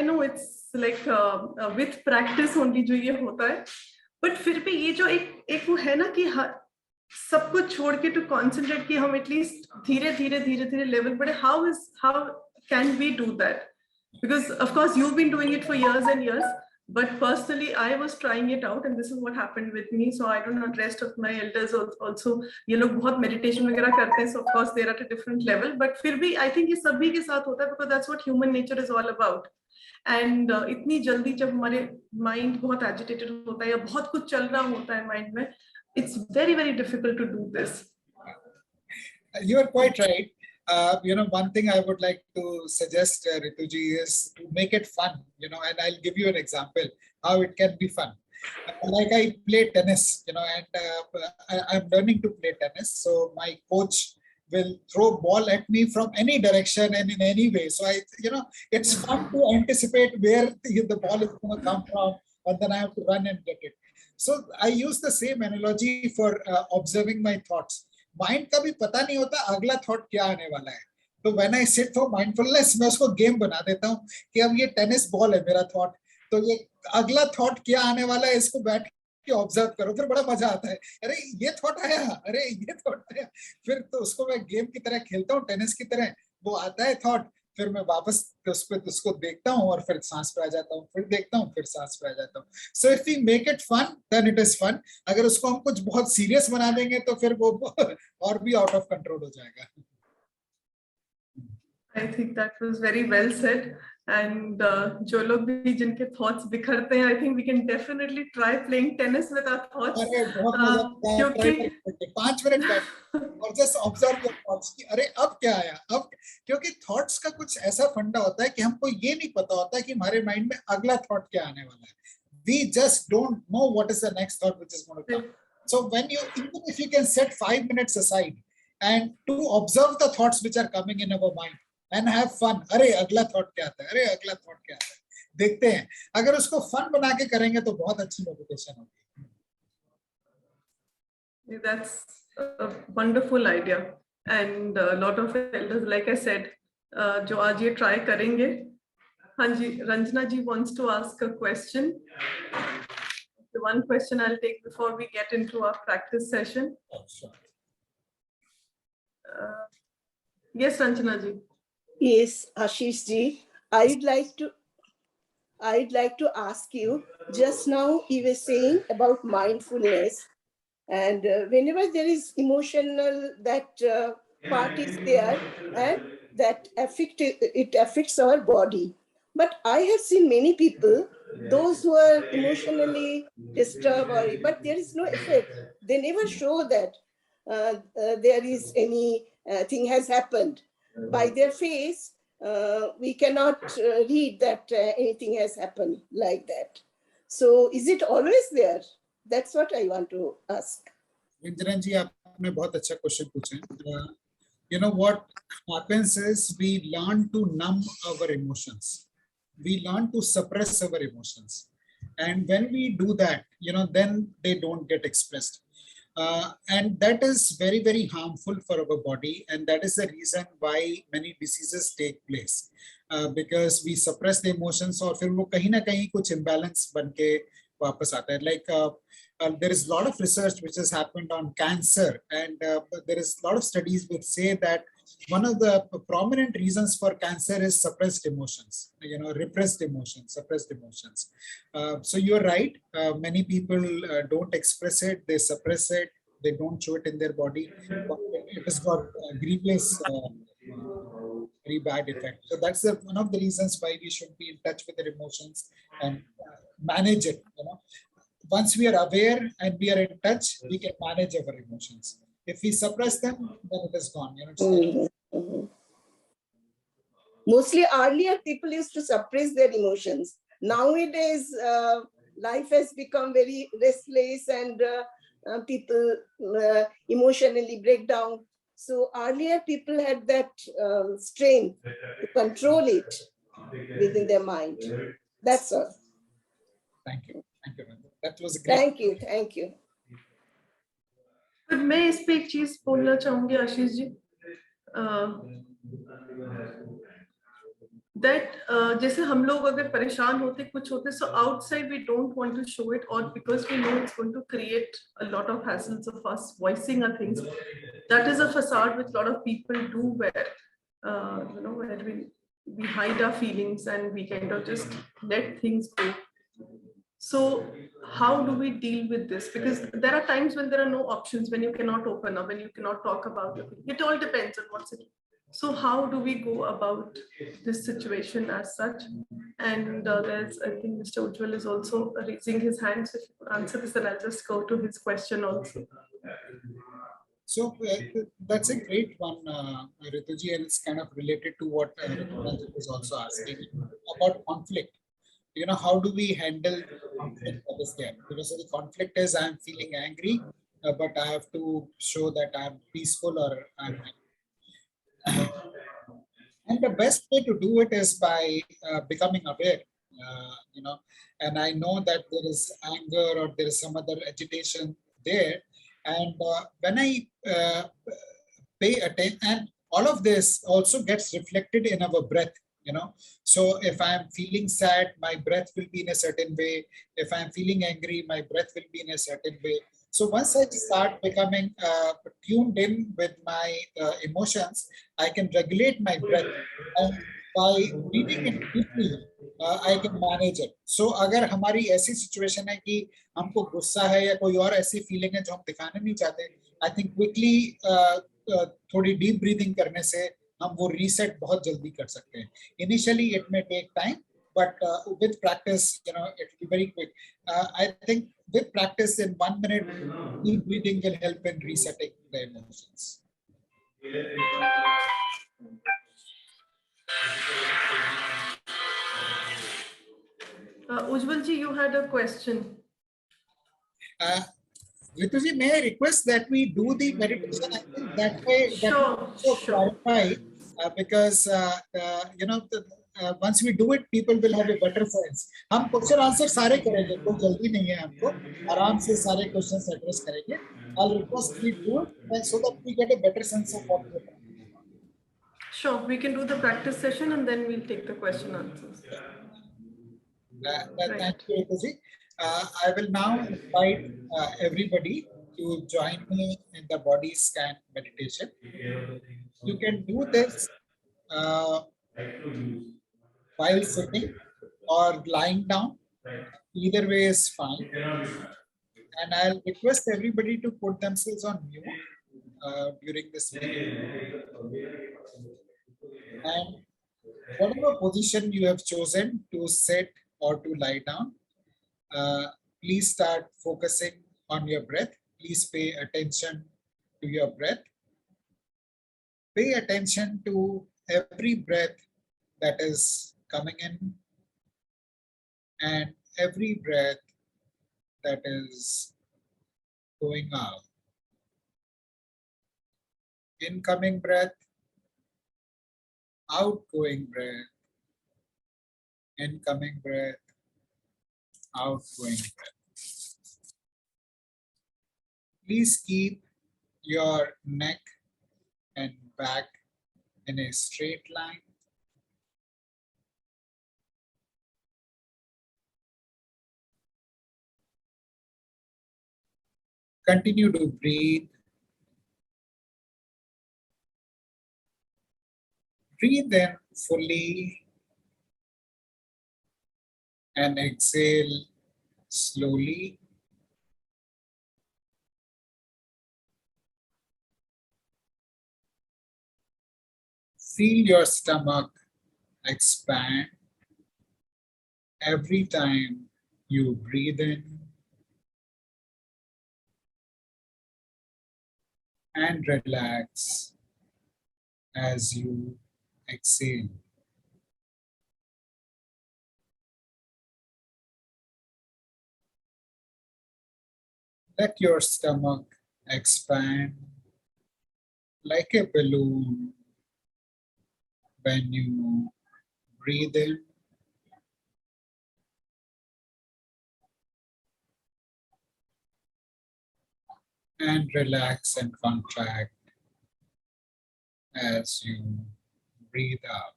know it's like with practice only जो ये होता है, but फिर भी ये जो एक वो है ना कि सब कुछ छोड़ के to concentrate कि हम at least धीरे level बढ़े, how can we do that? Because of course you've been doing it for years and years, but personally I was trying it out and this is what happened with me. So I don't know, the rest of my elders also, ये लोग बहुत meditation वगैरह करते हैं, so of course they're at a different level, but फिर भी I think ये सभी के साथ होता है, because that's what human nature is all about. And इतनी जल्दी जब हमारे mind बहुत agitated होता है या बहुत कुछ चल रहा होता है mind में, it's very, very difficult to do this. You are quite right. One thing I would like to suggest, Rituji, is to make it fun, and I'll give you an example how it can be fun. Like I play tennis, and I'm learning to play tennis. So my coach will throw ball at me from any direction and in any way. So it's fun to anticipate where the ball is going to come from, and then I have to run and get it. So I use the same analogy for observing my thoughts. Mind का भी पता नहीं होता अगला thought क्या आने वाला है, तो when I sit for mindfulness मैं उसको गेम बना देता हूँ कि अब ये टेनिस बॉल है मेरा थॉट, तो ये अगला थॉट क्या आने वाला है इसको बैठ के ऑब्जर्व करो, फिर बड़ा मजा आता है, अरे ये थॉट आया, अरे ये थॉट आया, फिर तो उसको मैं गेम की तरह खेलता हूँ, टेनिस की तरह, वो आता है थॉट, फिर मैं वापस उसको देखता हूँ और फिर सांस पे आ जाता हूँ, फिर देखता हूँ, फिर सांस पे आ जाता हूँ. So if we make it fun then it is fun. अगर उसको हम कुछ बहुत सीरियस बना देंगे तो फिर वो और भी आउट ऑफ कंट्रोल हो जाएगा. I think that was very well said. And जो लोग भी जिनके thoughts बिखरते हैं, I think we can definitely try playing tennis with our thoughts. अरे बहुत मजा आता है, 5 मिनट बैठ और जस्ट ऑब्जर्व योर थॉट्स कि अरे अब क्या आया, अब, क्योंकि थॉट्स का कुछ ऐसा फंडा होता है कि हमको ये नहीं पता होता कि हमारे माइंड में अगला थॉट क्या आने वाला है. We just don't know what is the next thought which is going to come. So when even if you can set 5 minutes aside and to observe the thoughts which are coming in our mind and have fun, अरे अगला thought क्या आता है, अरे अगला thought क्या आता है, देखते हैं. अगर उसको फन बना के करेंगे तो बहुत अच्छी मेडिटेशन होगी. That's a wonderful idea, and a lot of elders, like I said, जो आज ये try करेंगे. हाँ जी, Ranjana ji wants to ask a question. The one question I'll take before we get into our practice session. Yes, Ranjana ji. Yes, Ashish ji, I'd like to ask you, just now you were saying about mindfulness, and whenever there is emotional, that part is there, and that affects our body. But I have seen many people, those who are emotionally disturbed, but there is no effect. They never show that there is any thing has happened. By their face, we cannot read that anything has happened like that. So is it always there? That's what I want to ask. Ranjana ji, आपने बहुत अच्छा question पूछा. You know what happens is we learn to numb our emotions. we learn to suppress our emotions. And when we do that, then they don't get expressed. And that is very, very harmful for our body. And that is the reason why many diseases take place. Because we suppress the emotions और फिर वो कहीं ना कहीं कुछ imbalance बन के वापस आता है. Like there is a lot of research which has happened on cancer, and there is a lot of studies which say that one of the prominent reasons for cancer is suppressed emotions, repressed emotions, suppressed emotions. So you're right. Many people don't express it, they suppress it, they don't show it in their body. But it has got grievous, very bad effect. So that's one of the reasons why we should be in touch with our emotions and manage it. Once we are aware and we are in touch, we can manage our emotions. If we suppress them, then it is gone. Mostly earlier people used to suppress their emotions. Nowadays, life has become very restless and people emotionally break down. So earlier people had that strength to control it within their mind. That's all. Thank you. Thank you. That was great. Thank you. Thank you. पर मैं इस पे एक चीज बोलना चाहूंगी Ashish ji, that जैसे हम लोग अगर परेशान होते कुछ होते, so outside we don't want to show it, or because we know it's going to create a lot of hassles of us voicing our things. That is a facade which a lot of people do, where where we hide our feelings and we kind of just let things go. So how do we deal with this? Because there are times when there are no options, when you cannot open up, when you cannot talk about it. It all depends on what's it. So how do we go about this situation as such? And there's, I think Mr. Ujjwal is also raising his hand. So if you could answer this, then I'll just go to his question also. So that's a great one, Rituji, and it's kind of related to what Ranjit was also asking about conflict. How do we handle conflict that is there? Because the conflict is I'm feeling angry, but I have to show that I'm peaceful or I'm happy. And the best way to do it is by becoming aware, and I know that there is anger or there is some other agitation there. And when I pay attention, and all of this also gets reflected in our breath. So if I'm feeling sad, my breath will be in a certain way. If I'm feeling angry, my breath will be in a certain way. So once I start becoming tuned in with my emotions, I can regulate my breath, and by breathing it deeply, I can manage it. So अगर हमारी ऐसी situation है कि हमको गुस्सा है या कोई और ऐसी feeling है जो हम दिखाना नहीं चाहते, I think quickly थोड़ी deep breathing करने से हम वो reset बहुत जल्दी कर सकते हैं. Initially it may take time, but with practice, it will be very quick. I think with practice in 1 minute, deep breathing will help in resetting the emotions. Ujjwal ji, you had a question. Rituji, may I request that we do the meditation? I think that way Sure. clarify, because once we do it, people will have a better sense. हम question answer सारे करेंगे, कोई जल्दी नहीं है हमको, आराम से सारे questions address करेंगे. I'll request we do it so that we get a better sense of what we're talking about. Sure, we can do the practice session and then we'll take the question answers. Thank you, Rituji. I will now invite everybody to join me in the body scan meditation. You can do this while sitting or lying down. Either way is fine. And I'll request everybody to put themselves on mute during this meeting. And whatever position you have chosen to sit or to lie down, please start focusing on your breath. Please pay attention to your breath. Pay attention to every breath that is coming in and every breath that is going out. Incoming breath, outgoing breath, Incoming breath, outgoing breath. Please keep your neck and back in a straight line. Continue to breathe. Breathe in fully and exhale slowly. Feel your stomach expand every time you breathe in and relax as you exhale. Let your stomach expand like a balloon when you breathe in and relax and contract as you breathe out.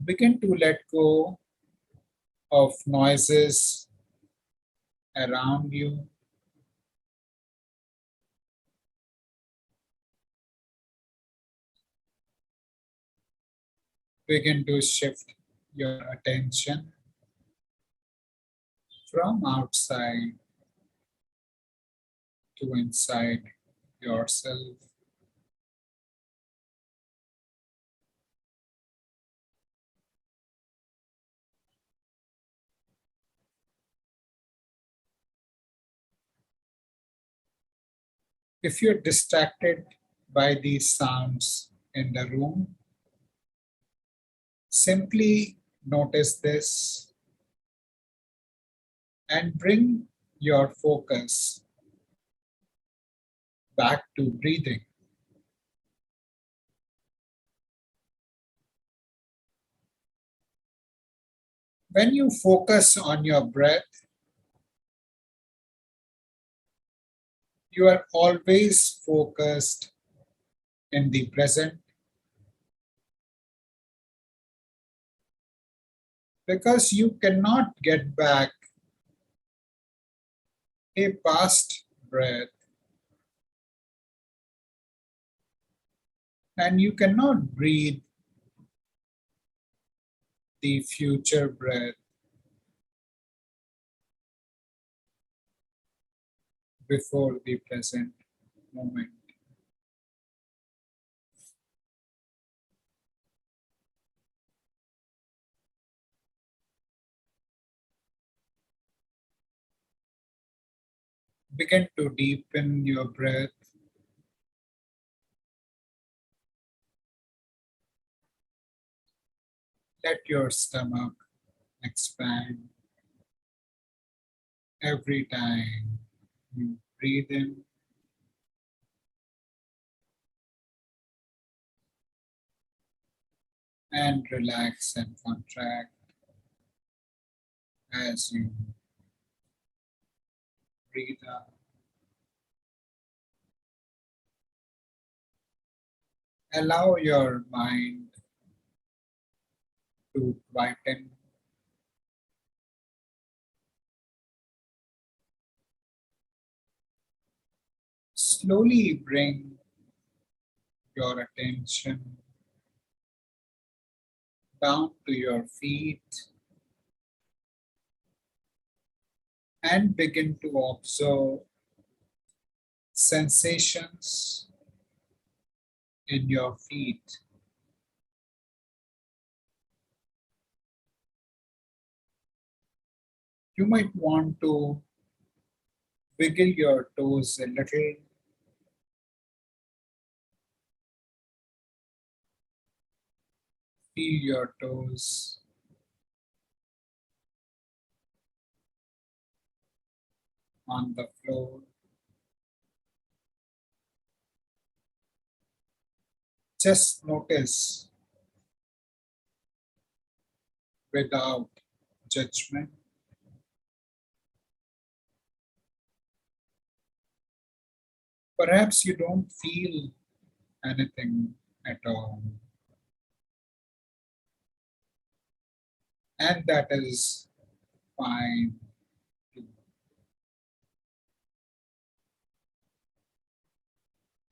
Begin to let go of noises around you. Begin to shift your attention from outside to inside yourself. If you're distracted by these sounds in the room, simply notice this and bring your focus back to breathing. When you focus on your breath, you are always focused in the present because you cannot get back a past breath and you cannot breathe the future breath before the present moment. Begin to deepen your breath. Let your stomach expand every time you breathe in and relax and contract as you breathe out. Allow your mind to quieten. Slowly bring your attention down to your feet and begin to observe sensations in your feet. You might want to wiggle your toes a little. Feel your toes on the floor. Just notice without judgment. Perhaps you don't feel anything at all. And that is fine too.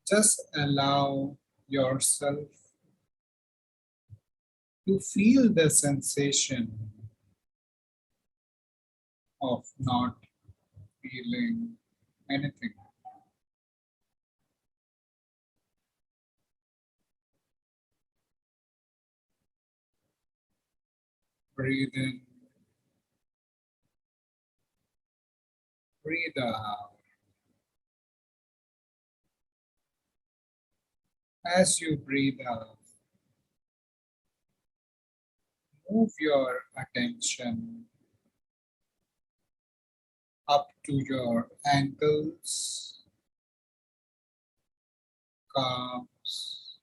Just allow yourself to feel the sensation of not feeling anything. Breathe in, breathe out. As you breathe out, move your attention up to your ankles, calves,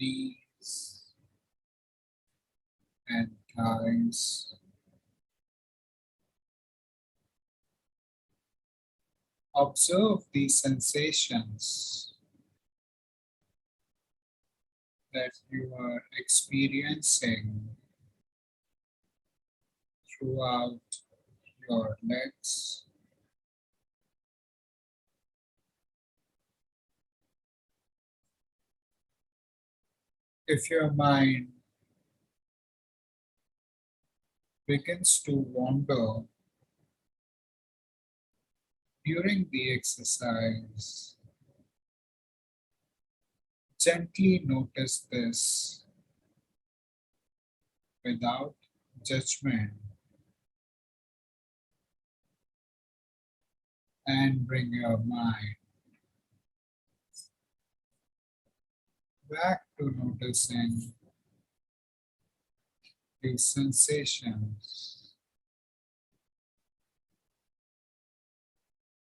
knees, and thighs. Observe the sensations that you are experiencing throughout your legs. If your mind begins to wander during the exercise, gently notice this without judgment and bring your mind back to noticing the sensations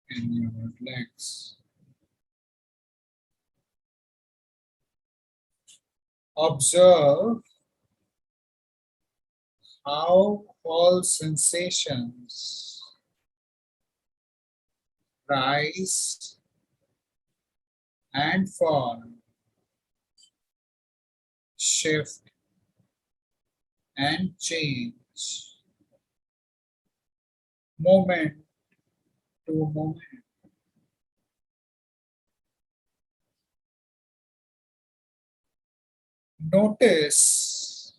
in your legs. Observe how all sensations rise and fall, shift and change, moment to moment. Notice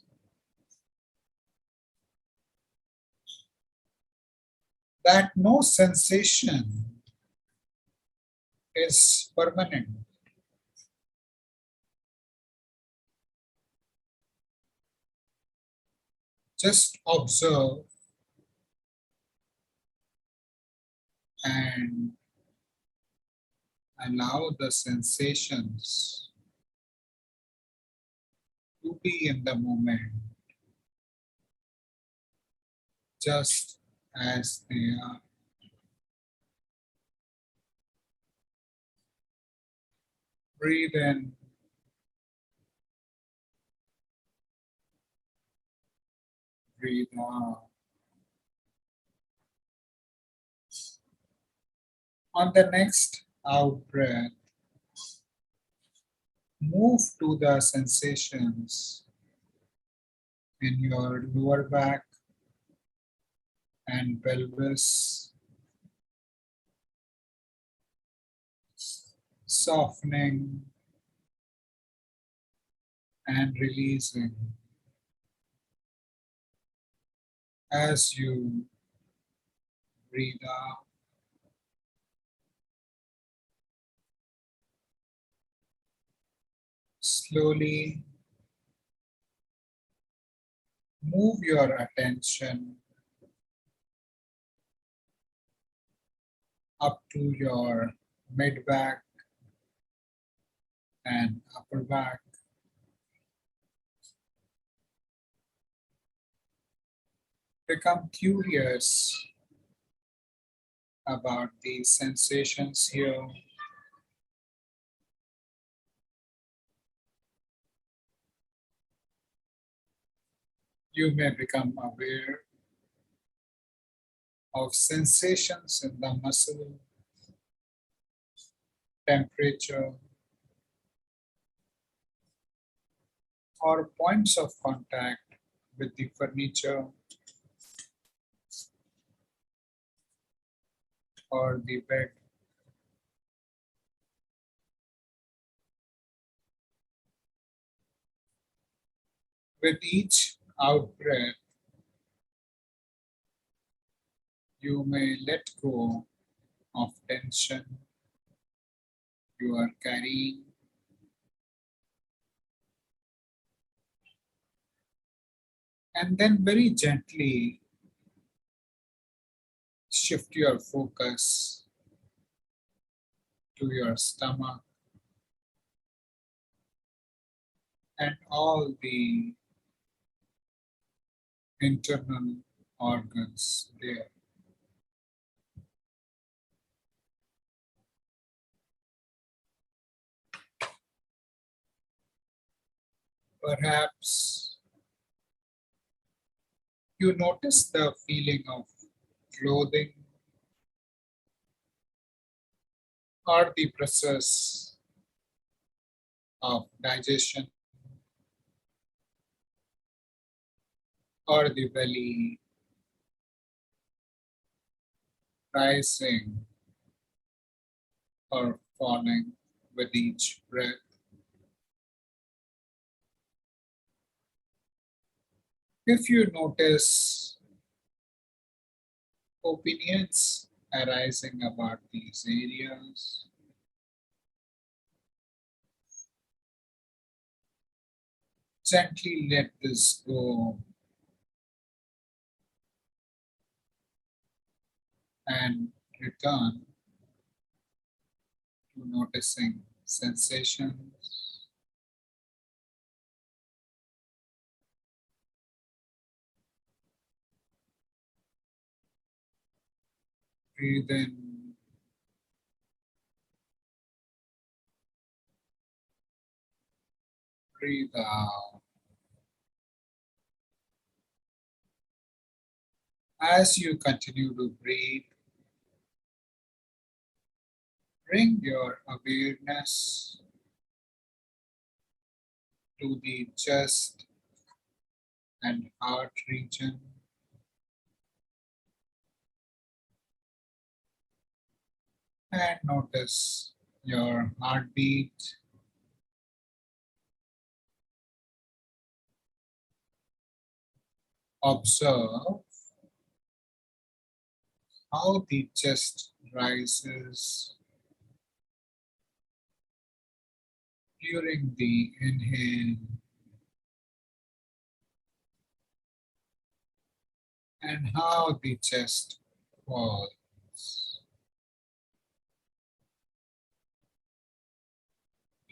that no sensation is permanent. Just observe and allow the sensations to be in the moment, just as they are. Breathe in, breathe out. On the next out breath, move to the sensations in your lower back and pelvis, softening and releasing as you breathe out. Slowly move your attention up to your mid back and upper back. Become curious about these sensations here. You may become aware of sensations in the muscle, temperature, or points of contact with the furniture or the bed. With each out breath, you may let go of tension you are carrying, and then very gently shift your focus to your stomach and all the internal organs there. Perhaps you notice the feeling of clothing or the process of digestion or the belly rising or falling with each breath. If you notice opinions arising about these areas, gently let this go and return to noticing sensations, breathe in, breathe out. As you continue to breathe, bring your awareness to the chest and heart region. And notice your heartbeat. Observe how the chest rises during the inhale and how the chest falls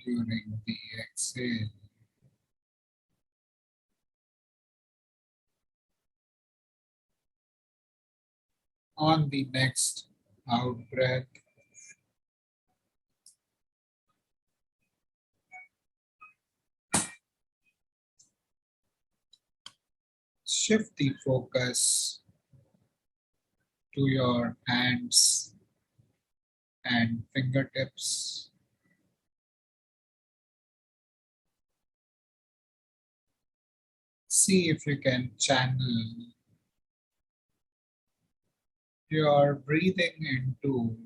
during the exhale. On the next out breath, shift the focus to your hands and fingertips. See if you can channel your breathing into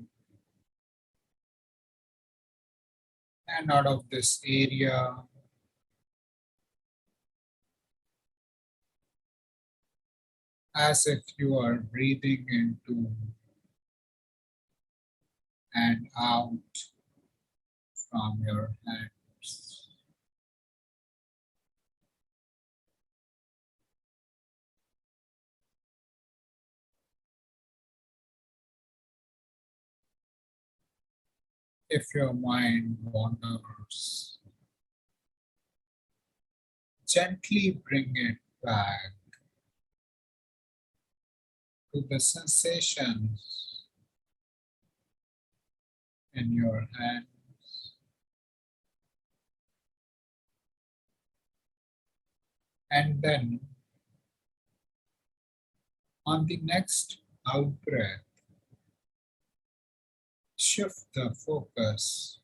and out of this area, as if you are breathing into and out from your hands. If your mind wanders, gently bring it back to the sensations in your hands and then On the next out breath, shift the focus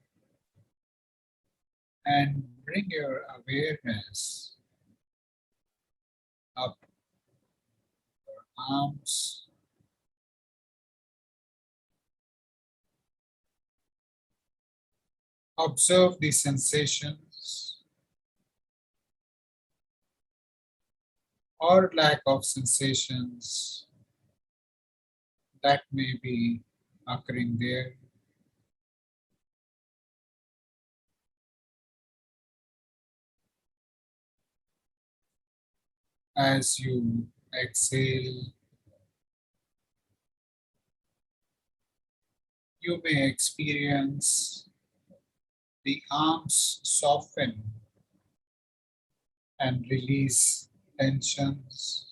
and bring your awareness up your arms, observe the sensations or lack of sensations that may be occurring there. As you exhale, you may experience the arms soften and release tensions.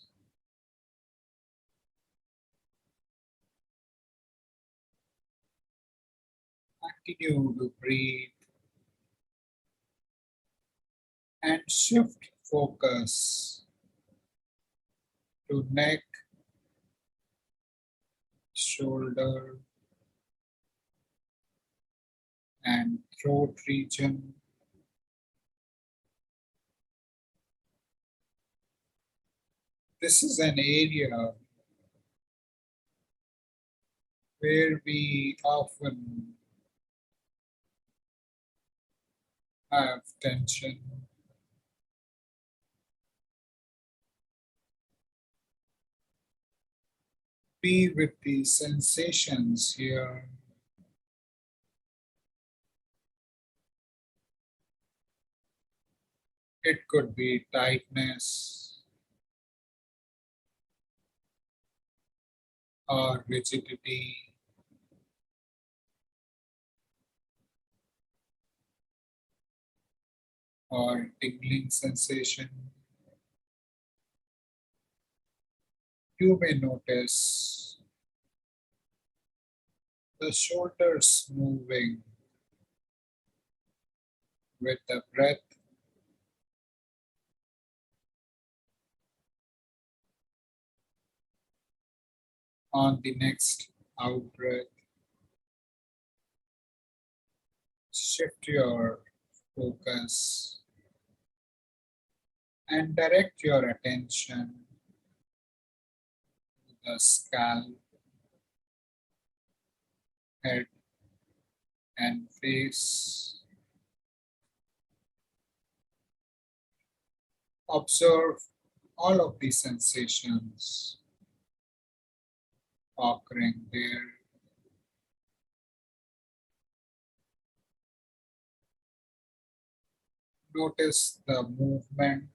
Continue to breathe and shift focus to neck, shoulder, and throat region. This is an area where we often have tension. Be with the sensations here. It could be tightness or rigidity or tingling sensation. You may notice the shoulders moving with the breath. On the next out breath, shift your focus and direct your attention to the scalp, head, and face. Observe all of the sensations occurring there. Notice the movement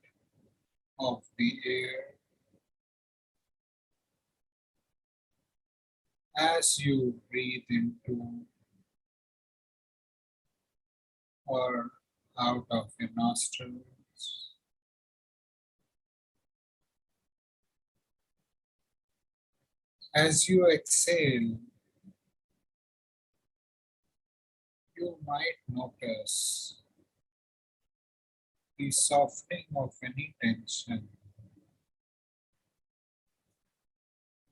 of the air as you breathe into or out of your nostrils. As you exhale, you might notice the softening of any tension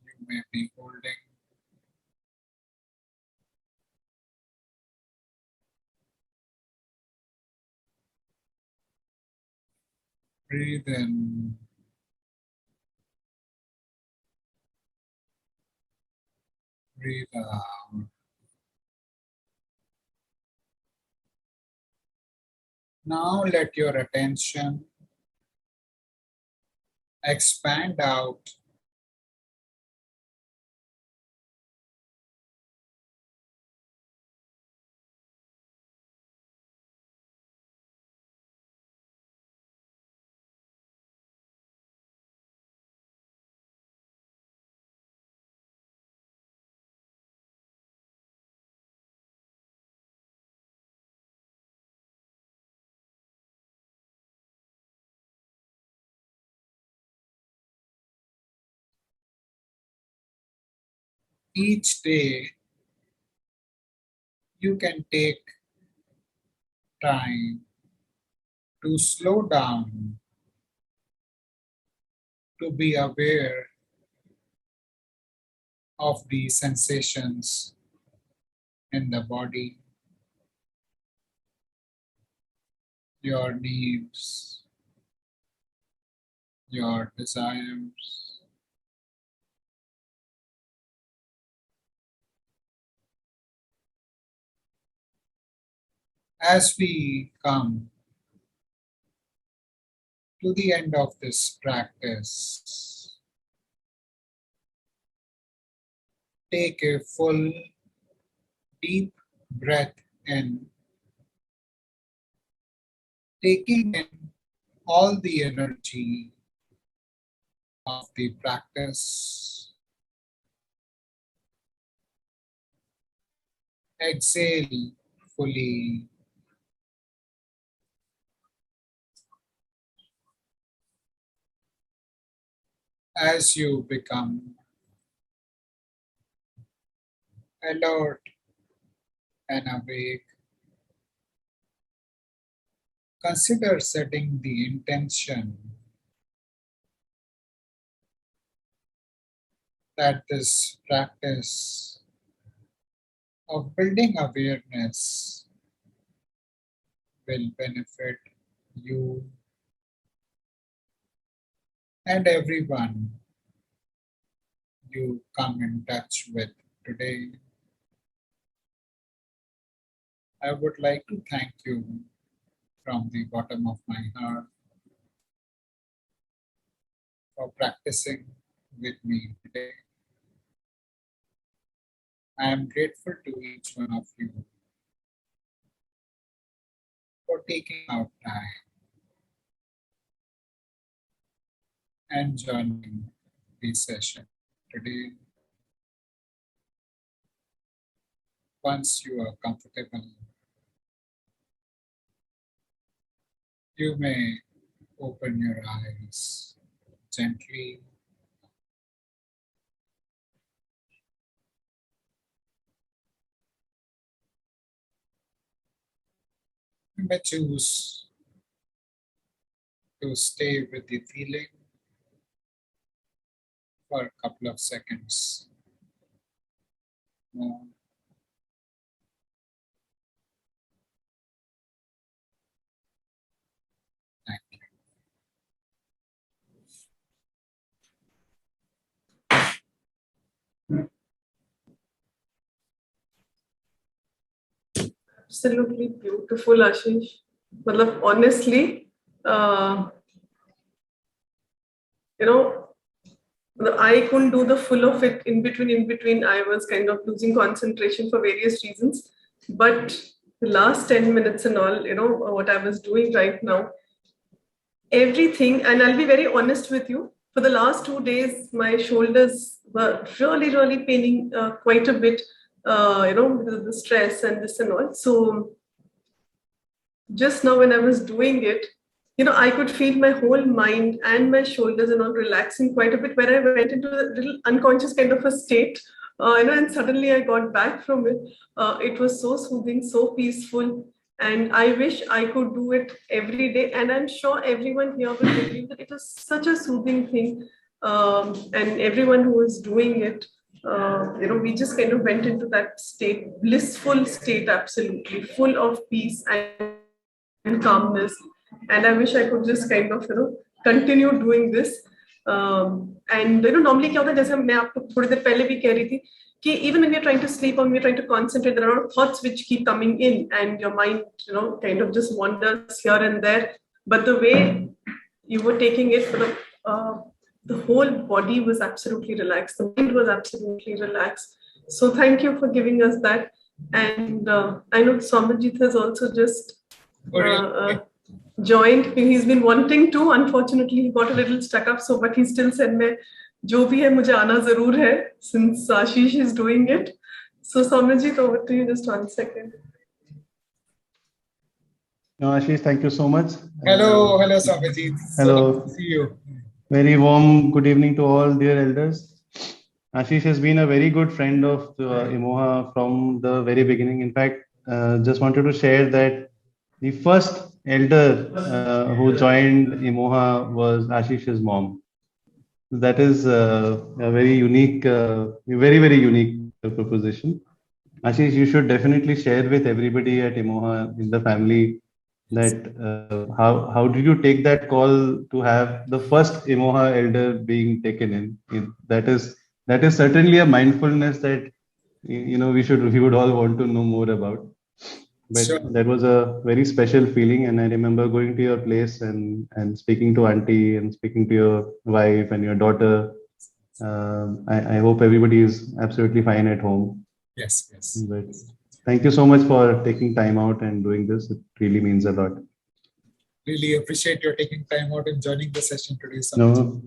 you may be holding. Breathe in. Breathe out. Now let your attention expand out each day. You can take time to slow down, to be aware of the sensations in the body, your needs, your desires. As we come to the end of this practice, take a full, deep breath in, taking in all the energy of the practice. Exhale fully. As you become alert and awake, consider setting the intention that this practice of building awareness will benefit you and everyone you come in touch with today. I would like to thank you from the bottom of my heart for practicing with me today. I am grateful to each one of you for taking out time and joining the session today. Once you are comfortable, you may open your eyes gently. You may choose to stay with the feeling for a couple of seconds more. Thank you. Absolutely beautiful, Ashish. Matlab, honestly, you know, I couldn't do the full of it in between. I was kind of losing concentration for various reasons. But the last 10 minutes and all, what I was doing right now, everything, and I'll be very honest with you, for the last 2 days, my shoulders were really, really paining quite a bit, because of the stress and this and all. So just now when I was doing it, I could feel my whole mind and my shoulders and all relaxing quite a bit, where I went into a little unconscious kind of a state, and suddenly I got back from it. It was so soothing, so peaceful. And I wish I could do it every day. And I'm sure everyone here will believe that it is such a soothing thing. And everyone who is doing it, we just kind of went into that state, blissful state, absolutely, full of peace and calmness. And I wish I could just kind of, continue doing this. And normally क्या होता है, जैसे मैं आपको थोड़ी देर पहले भी कह रही थी कि even when you're trying to sleep or when you're trying to concentrate, there are a lot of thoughts which keep coming in, and your mind, kind of just wanders here and there. But the way you were taking it, for the whole body was absolutely relaxed. The mind was absolutely relaxed. So thank you for giving us that. And I know Somerjit has also just joined. He's been wanting to. Unfortunately, he got a little stuck up. So, but he still said, "मैं जो भी है मुझे आना जरूर है." Since Ashish is doing it. So, Somerjit, over to you. Just 1 second. No, Ashish, thank you so much. Hello, Somerjit. Hello. So good to see you. Very warm good evening to all dear elders. Ashish has been a very good friend of IMOHA from the very beginning. In fact, just wanted to share that the first elder who joined IMOHA was Ashish's mom. That is a very unique, very unique proposition. Ashish, you should definitely share with everybody at Emoha in the family that how did you take that call to have the first Emoha elder being taken in? That is certainly a mindfulness that we would all want to know more about. But Sure. that was a very special feeling, and I remember going to your place and speaking to auntie and speaking to your wife and your daughter. I hope everybody is absolutely fine at home. Yes, yes. But thank you so much for taking time out and doing this. It really means a lot. Really appreciate your taking time out and joining the session today. No,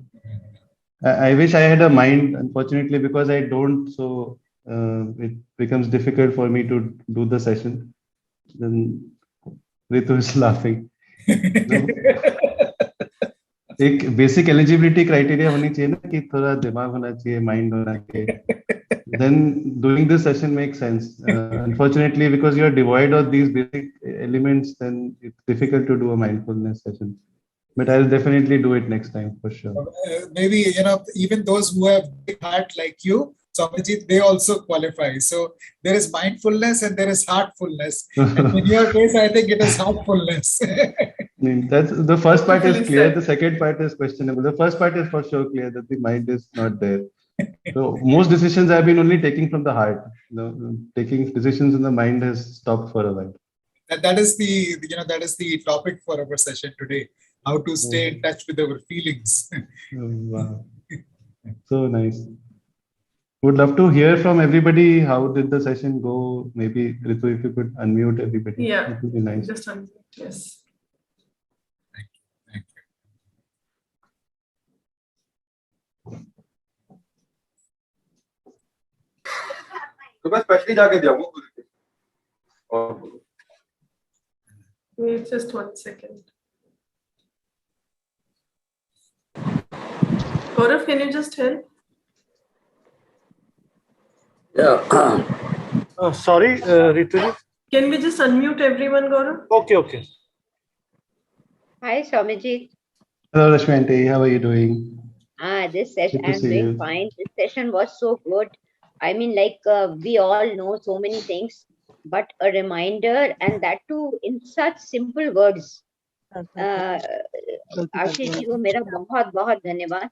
I wish I had a mind, unfortunately, because I don't. So it becomes difficult for me to do the session. Then Ritu is laughing. एक basic eligibility criteria होनी चाहिए ना कि थोड़ा दिमाग होना चाहिए, mind होना चाहिए. Then doing this session makes sense. Unfortunately, because you are devoid of these basic elements, then it's difficult to do a mindfulness session. But I'll definitely do it next time for sure. Maybe, even those who have big heart like you, Swamijit, they also qualify. So there is mindfulness and there is heartfulness. And in your case, I think it is heartfulness. That's the first part is Beautifully clear. said. The second part is questionable. The first part is for sure clear that the mind is not there. So most decisions I've been only taking from the heart. Taking decisions in the mind has stopped for a while. That is the topic for our session today. How to stay in touch with our feelings. Wow. So nice. Would love to hear from everybody. How did the session go? Maybe Ritu, if you could unmute everybody. Yeah. It would be nice. Just on, yes. Thank you. तो मैं specially जाके दिया और Wait just 1 second. Gaurav, can you just help? Yeah. Sorry, Ritu. Can we just unmute everyone, Gaurav? Okay. Hi, Swamijit. Hello, Rashmi aunty. How are you doing? This session, Good to I'm see doing you. fine. This session was so good. I mean, we all know so many things, but a reminder, and that too in such simple words. Ashish ji को मेरा बहुत बहुत धन्यवाद.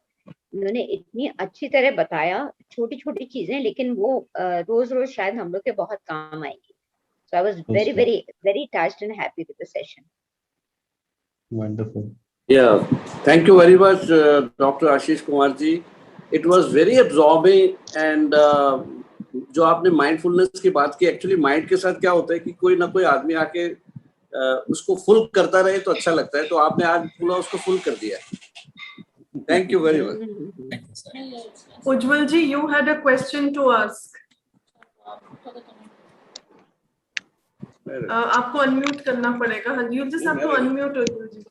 उन्होंने इतनी अच्छी तरह बताया, छोटी छोटी चीजें, लेकिन वो रोज रोज शायद हम लोग के बहुत काम आएगी. So I was very touched and happy with the session. Wonderful. Yeah, thank you very much, Dr. Ashish Kumar ji. It was very absorbing and जो आपने mindfulness की बात की, actually mind के साथ क्या होता है कि कोई ना कोई आदमी आके उसको full करता रहे तो अच्छा लगता है, तो आपने आज पूरा उसको full कर दिया. Thank you very much. Thank you, sir. Ujjwal ji, you had a question to ask. आपको unmute करना पड़ेगा. हाँ, you just have to unmute Ujjwal ji.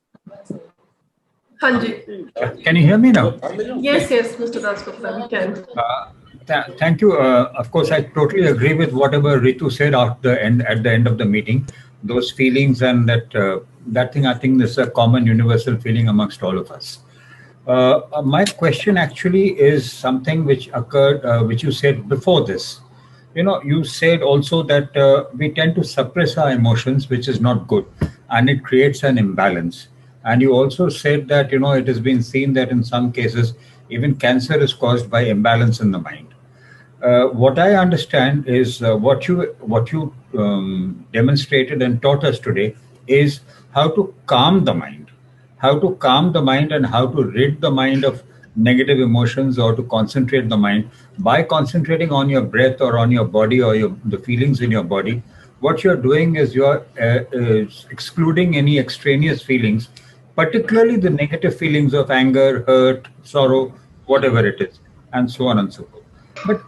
हाँ जी. Can you hear me now? Yes, Mr. Dasgupta, we can. Thank you. Of course, I totally agree with whatever Ritu said at the end of the meeting. Those feelings and that thing, I think, is a common universal feeling amongst all of us. My question actually is something which occurred, which you said before this. You said also that we tend to suppress our emotions, which is not good, and it creates an imbalance. And you also said that, it has been seen that in some cases, even cancer is caused by imbalance in the mind. What I understand is what you demonstrated and taught us today is how to calm the mind, and how to rid the mind of negative emotions, or to concentrate the mind by concentrating on your breath or on your body or the feelings in your body. What you're doing is you're excluding any extraneous feelings, particularly the negative feelings of anger, hurt, sorrow, whatever it is, and so on and so forth. But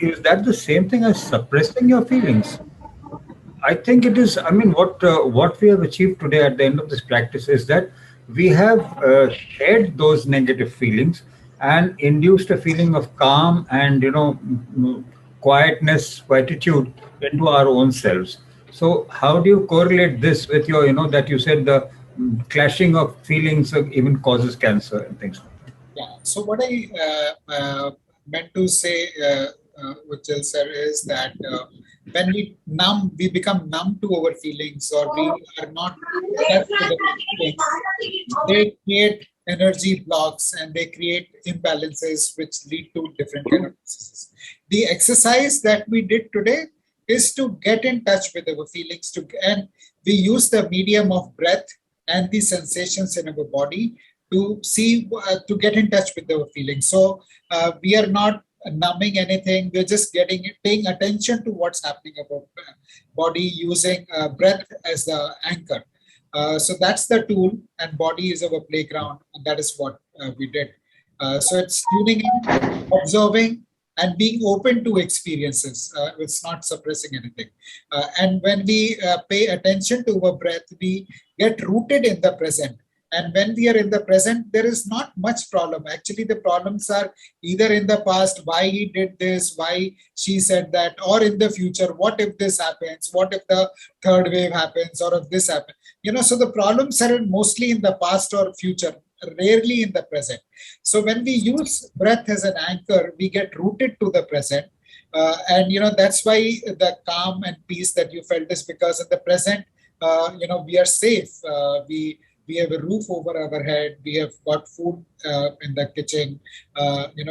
is that the same thing as suppressing your feelings? I think it is. I mean, what we have achieved today at the end of this practice is that we have shared those negative feelings and induced a feeling of calm and, quietness, quietude into our own selves. So how do you correlate this with your, that you said the clashing of feelings even causes cancer and things like that? Yeah. So what I meant to say, Ujjwal sir, is that when we become numb to our feelings, or we are not touched with our feelings, they create energy blocks and they create imbalances which lead to different kind of diseases. The exercise that we did today is to get in touch with our feelings, and we use the medium of breath and the sensations in our body to see, to get in touch with our feelings. So we are not numbing anything. We're just paying attention to what's happening about body, using breath as the anchor. So that's the tool, and body is our playground, and that is what we did. So it's tuning in, observing, and being open to experiences. It's not suppressing anything. And when we pay attention to our breath, we get rooted in the present. And when we are in the present, there is not much problem. Actually, the problems are either in the past, why he did this, why she said that, or in the future, what if this happens, what if the third wave happens, or if this happens. So the problems are mostly in the past or future, rarely in the present. So when we use breath as an anchor, we get rooted to the present. And that's why the calm and peace that you felt is because in the present, we are safe. We have a roof over our head. We have got food in the kitchen.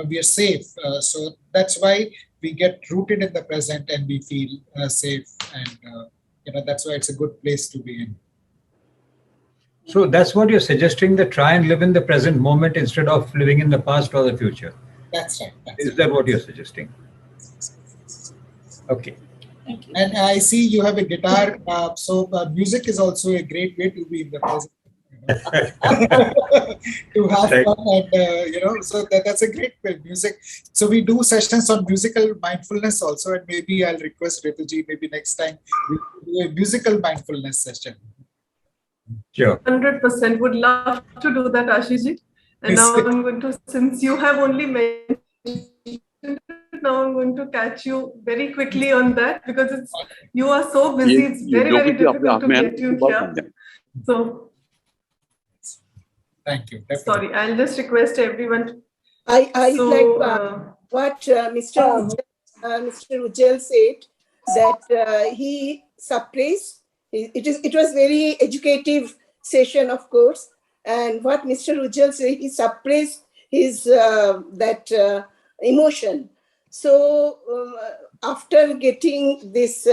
We are safe. So that's why we get rooted in the present and we feel safe. And that's why it's a good place to be in. So that's what you're suggesting, that try and live in the present moment instead of living in the past or the future. That's right. Is that what you're suggesting? Okay. Thank you. And I see you have a guitar. So music is also a great way to be in the present. To have fun, and so that's a great way. Music. So we do sessions on musical mindfulness also, and maybe I'll request Rituji, maybe next time we do a musical mindfulness session. Sure. 100% would love to do that, Ashishji. And now I'm going to, since you have only mentioned, now I'm going to catch you very quickly on that, because you are so busy. It's very, very difficult to get you here. So. Thank you. Definitely. Sorry, I'll just request everyone. I like what Mr. Ujjwal said, that he suppressed. It was very educative session, of course. And what Mr. Ujjwal said, he suppressed his emotion. So after getting this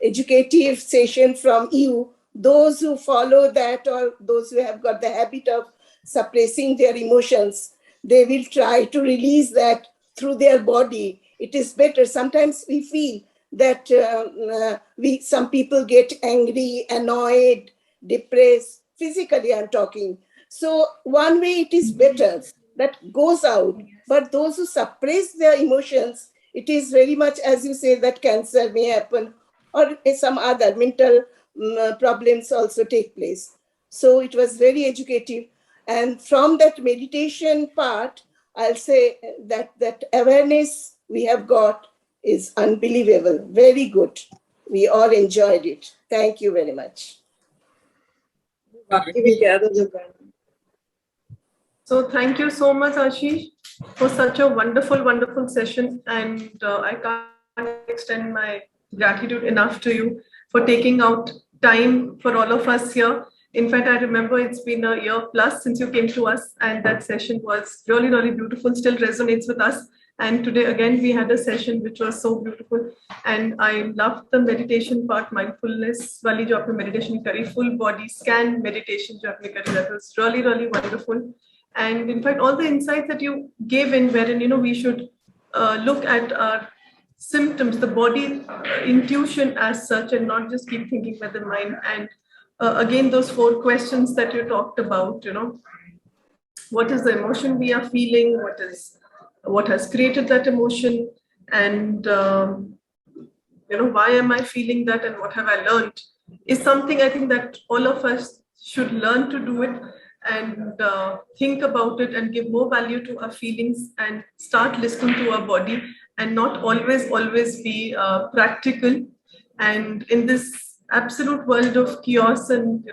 educative session from you, those who follow that, or those who have got the habit of suppressing their emotions, they will try to release that through their body. It is better. Sometimes we feel that some people get angry, annoyed, depressed, physically I'm talking. So one way it is better, that goes out. But those who suppress their emotions, it is very much, as you say, that cancer may happen, or some other mental problems also take place. So it was very educative. And from that meditation part, I'll say that awareness we have got is unbelievable. Very good. We all enjoyed it. Thank you very much. So thank you so much, Ashish, for such a wonderful, wonderful session. And I can't extend my gratitude enough to you for taking out time for all of us here. In fact, I remember it's been a year plus since you came to us, and that session was really, really beautiful, still resonates with us. And today, again, we had a session which was so beautiful. And I loved the meditation part, mindfulness, wali jo apne meditation kari, full body scan meditation jo apne kari, that was really, really wonderful. And in fact, all the insights that you gave in, wherein, we should look at our symptoms, the body intuition as such, and not just keep thinking with the mind. And again, those 4 questions that you talked about, what is the emotion we are feeling? What has created that emotion? And, why am I feeling that? And what have I learned? Is something I think that all of us should learn to do it, and think about it and give more value to our feelings and start listening to our body, and not always be practical. And in this absolute world of chaos and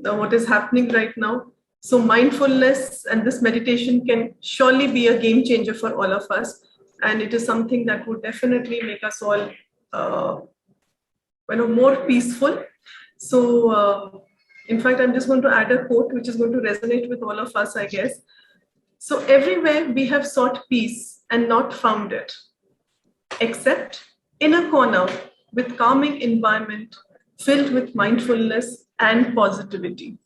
what is happening right now, So mindfulness and this meditation can surely be a game changer for all of us. And it is something that would definitely make us all more peaceful. So in fact, I'm just going to add a quote which is going to resonate with all of us, I guess. So everywhere we have sought peace and not found it, except in a corner with calming environment filled with mindfulness and positivity.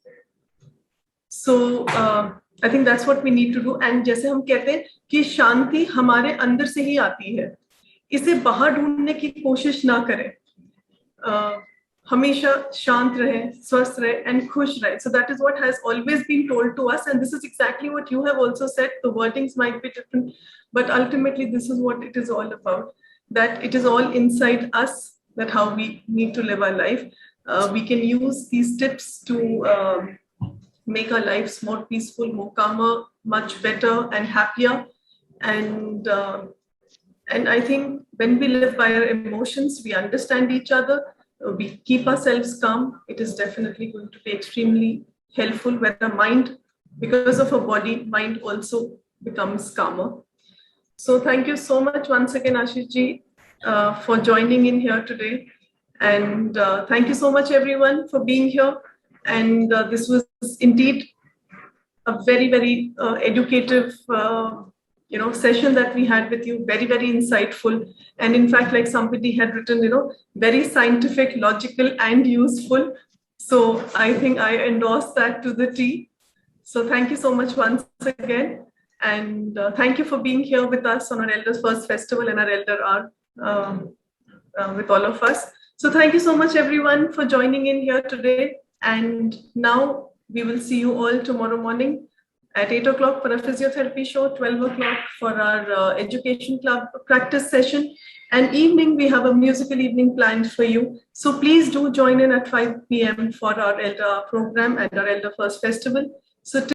So I think that's what we need to do. And जैसे हम कहते हैं कि शांति हमारे अंदर से ही आती है, इसे बाहर ढूंढने की कोशिश ना करें. हमेशा शांत रहे, स्वस्थ रहे, and खुश रहे. So that is what has always been told to us, and this is exactly what you have also said. The wordings might be different, but ultimately this is what it is all about. That it is all inside us. That how we need to live our life. We can use these tips to make our lives more peaceful, more calmer, much better and happier. And I think when we live by our emotions, we understand each other, we keep ourselves calm, it is definitely going to be extremely helpful when the mind, because of our body, mind also becomes calmer. So thank you so much once again, Ashish ji, for joining in here today. And thank you so much everyone for being here. And this was indeed a very, very educative session that we had with you, very, very insightful. And in fact, like somebody had written, very scientific, logical and useful. So I think I endorse that to the T. So thank you so much once again. And thank you for being here with us on our Elders First Festival and our Elder Hour with all of us. So thank you so much everyone for joining in here today. And now we will see you all tomorrow morning at 8 o'clock for a physiotherapy show, 12 o'clock for our education club practice session, and evening we have a musical evening planned for you. So please do join in at 5 p.m. for our Elder program and our Elder First Festival. So